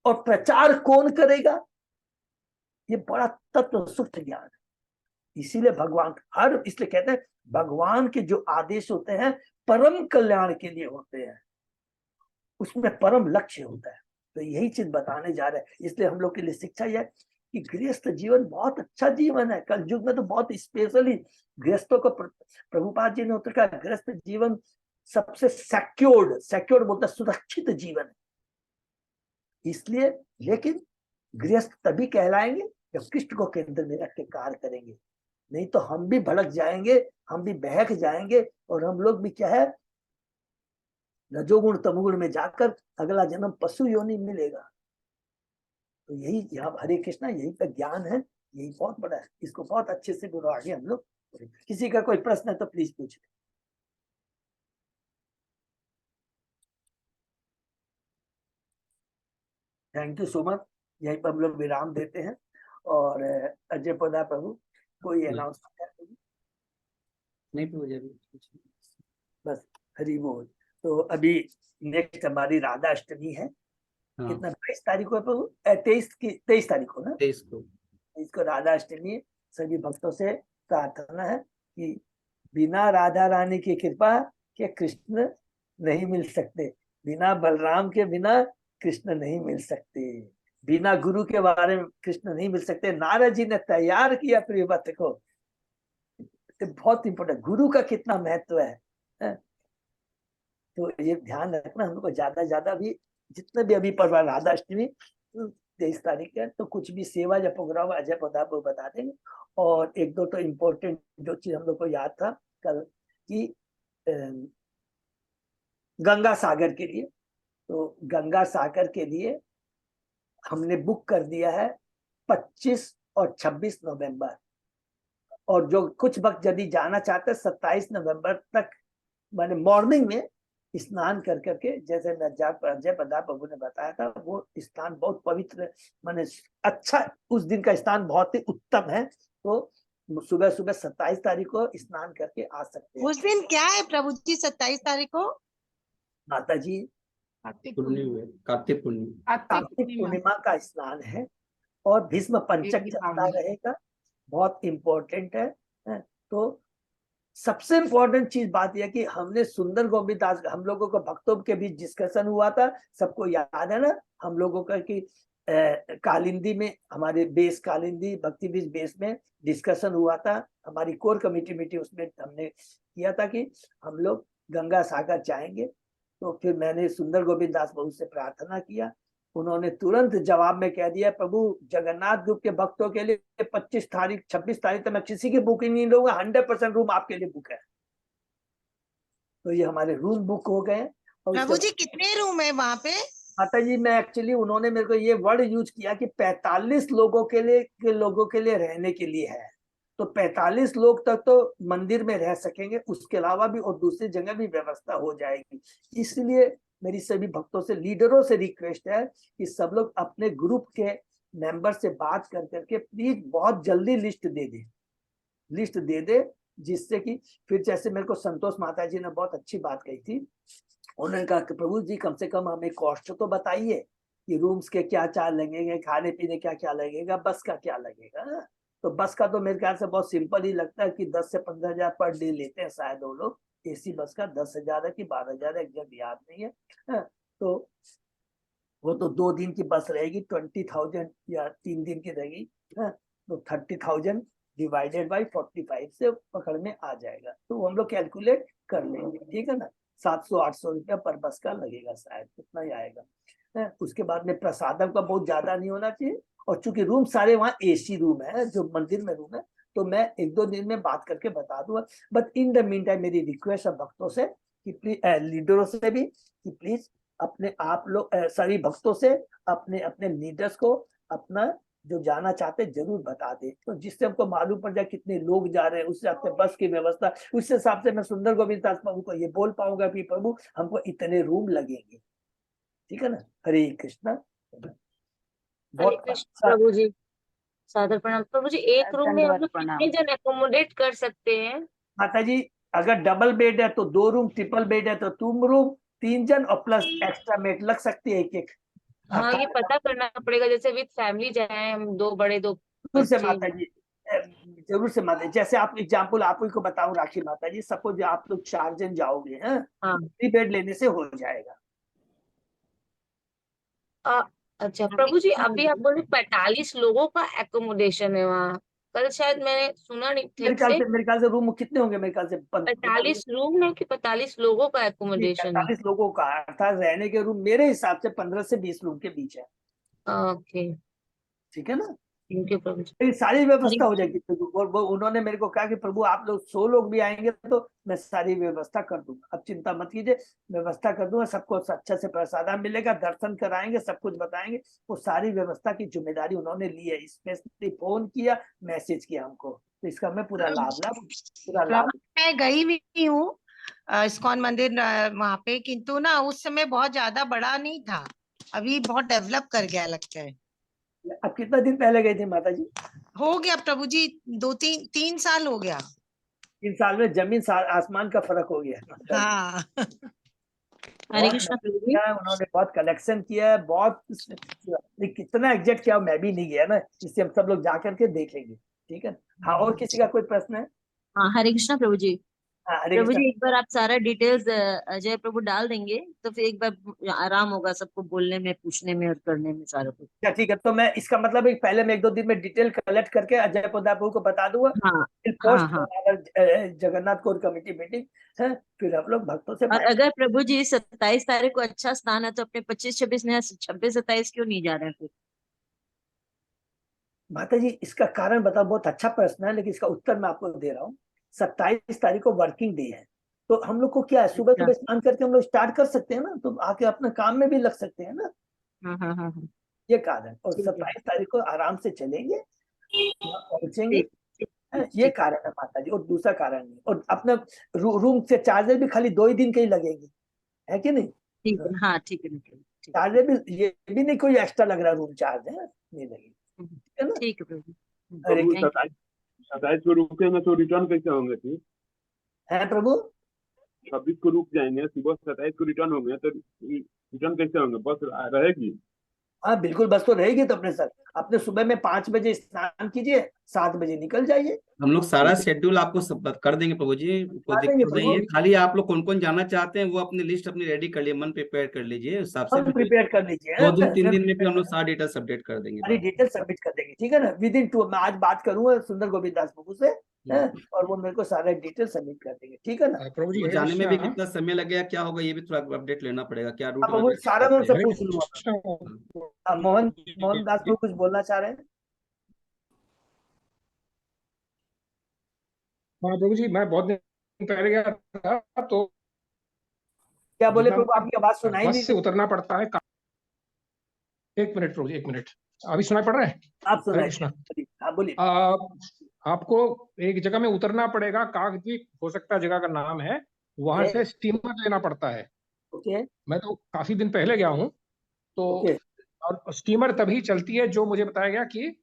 और प्रचार कौन करेगा? ये बड़ा तत्व सूक्ष्म ज्ञान है। इसीलिए भगवान इसलिए कहते हैं भगवान के जो आदेश होते हैं परम कल्याण के लिए होते हैं, उसमें परम लक्ष्य होता है। तो यही चीज बताने जा रहे हैं। इसलिए हम लोग के लिए शिक्षा यह है कि गृहस्थ जीवन बहुत अच्छा जीवन है। कल युग में तो बहुत स्पेशली गृहस्थों को प्रभुपाद जी ने उत्तर कहा, गृहस्थ जीवन सबसे सेक्योर्ड बोलता, सुरक्षित जीवन है। इसलिए लेकिन गृहस्थ तभी कहलाएंगे जब कृष्ण को केंद्र में रख के कार्य करेंगे, नहीं तो हम भी भड़क जाएंगे, हम भी बहक जाएंगे, और हम लोग भी क्या है, रजोगुण तमोगुण में जाकर अगला जन्म पशु योनि मिलेगा। तो यही यहाँ हरे कृष्णा, यही का ज्ञान है, यही बहुत बड़ा है। इसको बहुत अच्छे से गुरु आगे हम लोग। किसी का कोई प्रश्न है तो प्लीज पूछ। Thank you so much. यहीं पर हम लोग विराम देते हैं। और अजय पदा प्रभु कोई अनाउंसमेंट? नहीं प्रभु जी, अभी बस हरि बोल। तो अभी नेक्स्ट हमारी राधा अष्टमी है। हाँ, कितना 22 तारीख को है प्रभु? 23 तारीख को ना? 23 को। इसको राधा अष्टमी सभी भक्तों से प्रार्थना है कि बिना राधा रानी की कृपा के कृष्ण नहीं मिल सकते, बिना बलराम के बिना कृष्ण नहीं मिल सकते, बिना गुरु के बारे में कृष्ण नहीं मिल सकते। नारद जी ने तैयार किया प्रियव्रत को, तो बहुत इंपॉर्टेंट, गुरु का कितना महत्व है? तो ये ध्यान रखना हम लोग को, ज्यादा भी जितने भी अभी पर्व राधा अष्टमी 23 तारीख है, तो कुछ भी सेवा या प्रोग्राम अजय पदा को बता देंगे। और एक दो तो इम्पोर्टेंट जो चीज हम लोग को याद था कल कि गंगा सागर के लिए, तो गंगा सागर के लिए हमने बुक कर दिया है 25 और 26 नवंबर। और जो कुछ वक्त यदि जाना चाहते हैं 27 नवंबर तक, मैंने मॉर्निंग में स्नान कर करके, जैसे अजय प्रताप प्रभु ने बताया था, वो स्थान बहुत पवित्र, माने अच्छा, उस दिन का स्थान बहुत ही उत्तम है। तो सुबह सुबह 27 तारीख को स्नान करके आ सकते हैं। उस दिन क्या है प्रभु जी 27 तारीख को? माता जी कार्तिक पूर्णिमा कार्तिक पूर्णिमा का स्नान है और भीष्म पंचक चलता रहेगा, बहुत इम्पोर्टेंट है। तो सबसे इम्पोर्टेंट चीज बात यह कि हमने सुंदर गोविंद दास, हम लोगों को भक्तों के बीच डिस्कशन हुआ था, सबको याद है ना हम लोगों का कि कालिंदी में, हमारे बेस कालिंदी भक्ति बीज बेस में डिस्कशन हुआ था, हमारी कोर कमेटी मीटिंग, उसमें हमने किया था कि हम लोग गंगा सागर जाएंगे। तो फिर मैंने सुंदर गोविंद दास प्रभु से प्रार्थना किया, उन्होंने तुरंत जवाब में कह दिया, प्रभु जगन्नाथ ग्रुप के भक्तों के लिए 25 तारीख 26 तारीख तक मैं किसी की बुकिंग नहीं लूंगा, 100% रूम आपके लिए बुक है। तो ये हमारे रूम बुक हो गए। और प्रभु जी कितने रूम है वहाँ पे? माता जी मैं एक्चुअली, उन्होंने मेरे को ये वर्ड यूज किया कि 45 लोगों के लिए रहने के लिए है। तो 45 लोग तक तो मंदिर में रह सकेंगे, उसके अलावा भी और दूसरी जगह भी व्यवस्था हो जाएगी। इसलिए मेरी सभी भक्तों से, लीडरों से रिक्वेस्ट है कि सब लोग अपने ग्रुप के मेंबर से बात कर करके प्लीज बहुत जल्दी लिस्ट दे दे, जिससे कि फिर, जैसे मेरे को संतोष माता जी ने बहुत अच्छी बात कही थी, उन्होंने कहा कि प्रभु जी कम से कम हमें कॉस्ट तो बताइए कि रूम्स के क्या चार्ज लगेंगे, खाने पीने क्या क्या लगेगा, बस का क्या लगेगा। तो बस का तो मेरे ख्याल से बहुत सिंपल ही लगता है कि 10 से 15 हजार पर डे लेते हैं शायद वो लोग। एसी बस का 10,000 है कि 12,000 है, एग्जैक्ट याद नहीं है। तो वो तो 2 दिन की बस रहेगी, 20,000, या 3 दिन की रहेगी, तो 30,000 डिवाइडेड बाई 45 से पकड़ में आ जाएगा। तो हम लोग कैलकुलेट कर लेंगे, ठीक है ना। 700-800 रुपया पर बस का लगेगा, शायद उतना ही आएगा। उसके बाद में प्रसादम का बहुत ज्यादा नहीं होना चाहिए। और चूंकि रूम सारे वहाँ एसी रूम है, जो मंदिर में रूम है, तो मैं 1-2 दिन में बात करके बता दूंगा। But in the mean time मेरी रिक्वेस्ट है भक्तों से कि प्लीज, लीडरों से भी, कि प्लीज अपने आप लोग, सभी भक्तों से, अपने अपने लीडर्स को अपना जो जाना चाहते जरूर बता दे, तो जिससे हमको मालूम पड़ जाए कितने लोग जा रहे हैं, उससे अपने बस की व्यवस्था, उस हिसाब से मैं सुंदर गोविंद दास प्रभु को ये बोल पाऊंगा कि प्रभु हमको इतने रूम लगेंगे, ठीक है ना। हरे कृष्णा। हरे कृष्ण प्रभु जी, सादर प्रणाम प्रभु जी। एक रूम में हम लोग कितने जन एकोमोडेट कर सकते हैं? माता जी अगर डबल बेड है तो 2 रूम, ट्रिपल बेड है तो 2 रूम, 3 जन और प्लस एक्स्ट्रा मेट लग सकती है एक। हाँ, ये पता करना पड़ेगा, जैसे विद फैमिली जाए हम, 2 बड़े 2 जरूर से बच्चे। माता जी, जरूर से माता जी। जैसे आप एग्जाम्पल आप ही को बताऊं राखी माता जी, सपोज आप लोग 4 जन जाओगे, हैं, हाँ। 3 बेड लेने से हो जाएगा। अच्छा प्रभु जी, अभी आप बोले 45 लोगों का एकोमोडेशन है वहाँ। कल शायद मैंने सुना नहीं ठीक से। मेरे ख्याल से रूम कितने होंगे, मेरे ख्याल से 45 रूम है कि 45 लोगों का एकोमोडेशन है? 45 लोगों का, अर्थात रहने के रूम मेरे हिसाब से 15 से 20 रूम के बीच है, ओके, ठीक है ना। थैंक यू प्रभु जी। ये सारी व्यवस्था हो जाएगी। वो उन्होंने मेरे को कहा कि प्रभु आप लोग 100 लोग भी आएंगे तो मैं सारी व्यवस्था कर दूंगा, अब चिंता मत कीजिए, व्यवस्था कर दूंगा, सबको अच्छा से प्रसाद मिलेगा, दर्शन कराएंगे, सब कुछ बताएंगे। वो सारी व्यवस्था की जिम्मेदारी उन्होंने ली है, स्पेशली फोन किया, मैसेज किया हमको, तो इसका मैं पूरा लाभ। मैं गई भी हूँ इस्कॉन मंदिर वहाँ पे, किंतु ना उस समय बहुत ज्यादा बड़ा नहीं था, अभी बहुत डेवलप कर गया लगता है। अब कितना दिन पहले गए थे माता जी? हो गया प्रभु जी, 2-3 साल हो गया। 3 साल में जमीन आसमान का फर्क हो गया। हाँ हरे कृष्ण प्रभु जी। उन्होंने बहुत कलेक्शन किया है, बहुत कितना एग्जैक्ट किया मैं भी नहीं गया ना, इससे हम सब लोग जा करके देखेंगे, ठीक है। हाँ, और किसी का कोई प्रश्न है? हाँ, हरे कृष्णा प्रभु जी। हाँ, हरे प्रभु कृष्णा। जी, एक बार आप सारा डिटेल्स अजय प्रभु डाल देंगे तो फिर एक बार आराम होगा सबको बोलने में, पूछने में और करने में सारा कुछ। क्या ठीक है, तो मैं इसका मतलब है कि पहले मैं 1-2 दिन में डिटेल कलेक्ट करके अजय प्रभु को बता दूंगा, हाँ फिर हाँ पोस्ट हाँ। जगन्नाथ कोर कमेटी मीटिंग है, फिर हम लोग भक्तों से और अगर प्रभु जी 27 तारीख को अच्छा स्थान है तो अपने 25-26 में 26-27 क्यों नहीं जा रहे हैं फिर? माता जी इसका कारण बताओ, बहुत अच्छा प्रश्न है, लेकिन इसका उत्तर मैं आपको दे रहा हूँ। 27 तारीख को वर्किंग डे है, तो हम लोग को क्या है, सुबह अच्छा। सुबह स्नान करके हम लोग स्टार्ट कर सकते हैं ना, तो आके अपने काम में भी लग सकते हैं ना, हाँ हाँ हाँ हाँ। ये कारण। और ठीक है। 27 तारीख को आराम से चलेंगे, वहाँ पहुंचेंगे, ठीक ठीक ये ठीक कारण है माता जी, और दूसरा कारण नहीं। और अपना रूम से चार्जर भी खाली 2 ही दिन के ही लगेंगे, है कि नहीं? ठीक है। हाँ ठीक है, ठीक है। चार्जर भी, ये भी नहीं कोई एक्स्ट्रा लग रहा, रूम चार्ज है नहीं लगेगी, है ना? ठीक है प्रभु। अरे प्रभु थैंक 27 को रुकेंगे तो रिटर्न कैसे होंगे फिर? है प्रभु, 26 को रुक जाएंगे, सुबह 27 को रिटर्न होंगे तो रिटर्न कैसे होंगे? बस रहेगी? हाँ बिल्कुल, बस तो रहेगी। तो अपने सर, अपने सुबह में 5 बजे स्नान कीजिए, 7 बजे निकल जाइए। हम लोग सारा शेड्यूल आपको सब कर देंगे प्रभु जी, कोई आ जाएंगे दिक्कत नहीं प्रभु, है। खाली आप लोग कौन कौन जाना चाहते हैं वो अपनी लिस्ट अपनी रेडी कर लिए, मन प्रिपेयर कर लीजिए, उस हिसाब से हम फिर प्रिपेयर कर लीजिए। 2 दिन 3 दिन में फिर हम लोग सारा डिटेल्स अपडेट कर देंगे सारी बाद डिटेल सबमिट कर देंगे, ठीक है ना? विद इन 2, मैं आज बात करूंगा सुंदर गोविंद दास प्रभु से, है, और वो मेरे को सारा डिटेल सबमिट कर देंगे, ठीक है ना? प्रभु जी में। हरे जाने में भी कृष्णा। कितना समय लगेगा, क्या होगा, ये भी थोड़ा अपडेट लेना पड़ेगा, क्या रूट अब वो वगैरह सारा मैं करते उनसे हैं। हरे पूछ लूंगा। कृष्णा। मोहन दास प्रभु कुछ बोलना चाह रहे हैं? हाँ प्रभु जी, मैं बहुत दिन पहले गया था तो क्या बोले जितना प्रभु, आपकी आवाज सुनाई बस नहीं से दी। उतरना पड़ता है। एक मिनट प्रभु जी, एक मिनट। अभी सुनाई पड़ रहा है? आप हरे सुनाई कृष्णा। दी। हाँ बोलिए। आपको एक जगह में उतरना पड़ेगा, काकद्वीप हो सकता है जगह का नाम है, वहां ओके से स्टीमर लेना पड़ता है। ओके मैं तो काफी दिन पहले गया हूँ तो। ओके और स्टीमर तभी चलती है, जो मुझे बताया गया कि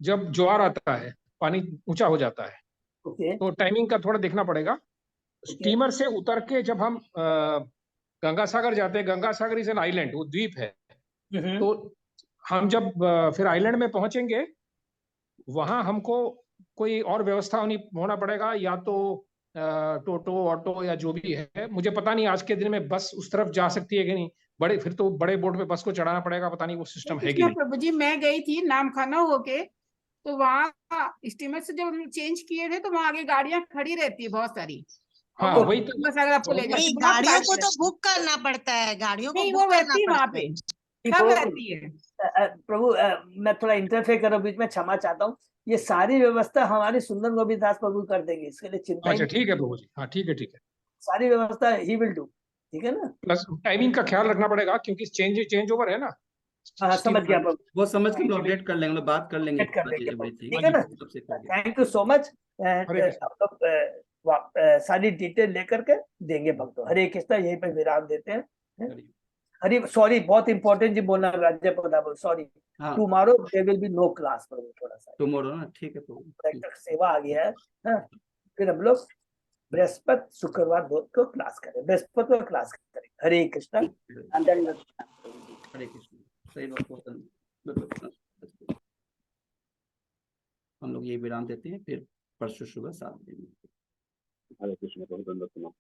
जब ज्वार आता है, पानी ऊंचा हो जाता है, ओके तो टाइमिंग का थोड़ा देखना पड़ेगा। ओके स्टीमर से उतर के जब हम गंगा सागर जाते हैं, Ganga Sagar is an island, वो द्वीप है। हम्म, तो हम जब फिर आइलैंड में पहुंचेंगे, वहां हमको कोई और व्यवस्था होना पड़ेगा, या तो टोटो ऑटो या जो भी है, मुझे पता नहीं आज के दिन में बस उस तरफ जा सकती है कि नहीं। फिर तो बड़े बोट पे बस को चढ़ाना पड़ेगा, पता नहीं वो सिस्टम है कि कृष्णा नहीं। प्रभु जी, मैं गई थी नामखाना होके, तो वहाँ स्टीमर से जब हम चेंज किए थे तो वहाँ आगे गाड़ियां खड़ी रहती है बहुत सारी, और हाँ वो वही तो। सागर आपको ले जाती नहीं, है, बहुत गाड़ियों को फास्ट तो रहती है। बुक करना पड़ता है, गाड़ियों को नहीं, बुक वो करना रहती है वहां पड़ता है। पे, सब रहती है। प्रभु मैं थोड़ा इंटरफेयर कर रहा हूँ बीच में, क्षमा चाहता हूँ। ये सारी व्यवस्था हमारे सुंदर गोविंद दास प्रभु कर देंगे, इसके लिए चिंता ही अच्छा नहीं। ठीक है प्रभु जी, हाँ ठीक है, ठीक है। सारी व्यवस्था ही विल डू, ठीक है ना? प्लस टाइमिंग का ख्याल रखना पड़ेगा क्योंकि चेंज ओवर है ना। हाँ समझ गया प्रभु, वो समझ के अपडेट कर लेंगे, हम लोग बात कर लेंगे चेक कर देंगे प्रभु, एवरीथिंग ठीक है ना? सबसे कर देंगे। Thank you so much. Hare Krishna. हम लोग सारी डिटेल लेकर के देंगे भक्तों। हरे कृष्णा, यहीं पे विराम देते हैं। हरी, सॉरी, बहुत इंपॉर्टेंट जी बोलना, राज्य प्रधान, सॉरी। हाँ tomorrow there will be no class प्रभु, थोड़ा सा टुमारो ना, ठीक है प्रभु। तक सेवा आ गया है। हाँ, फिर हम लोग बृहस्पति शुक्रवार बुध को क्लास करें, बृहस्पति को क्लास करें। हरे कृष्णा। हरे कृष्ण। सही बात। हम लोग ये विराम देते हैं, फिर परसों सुबह 7 बजे। हरे कृष्ण। बहुत धन्यवाद।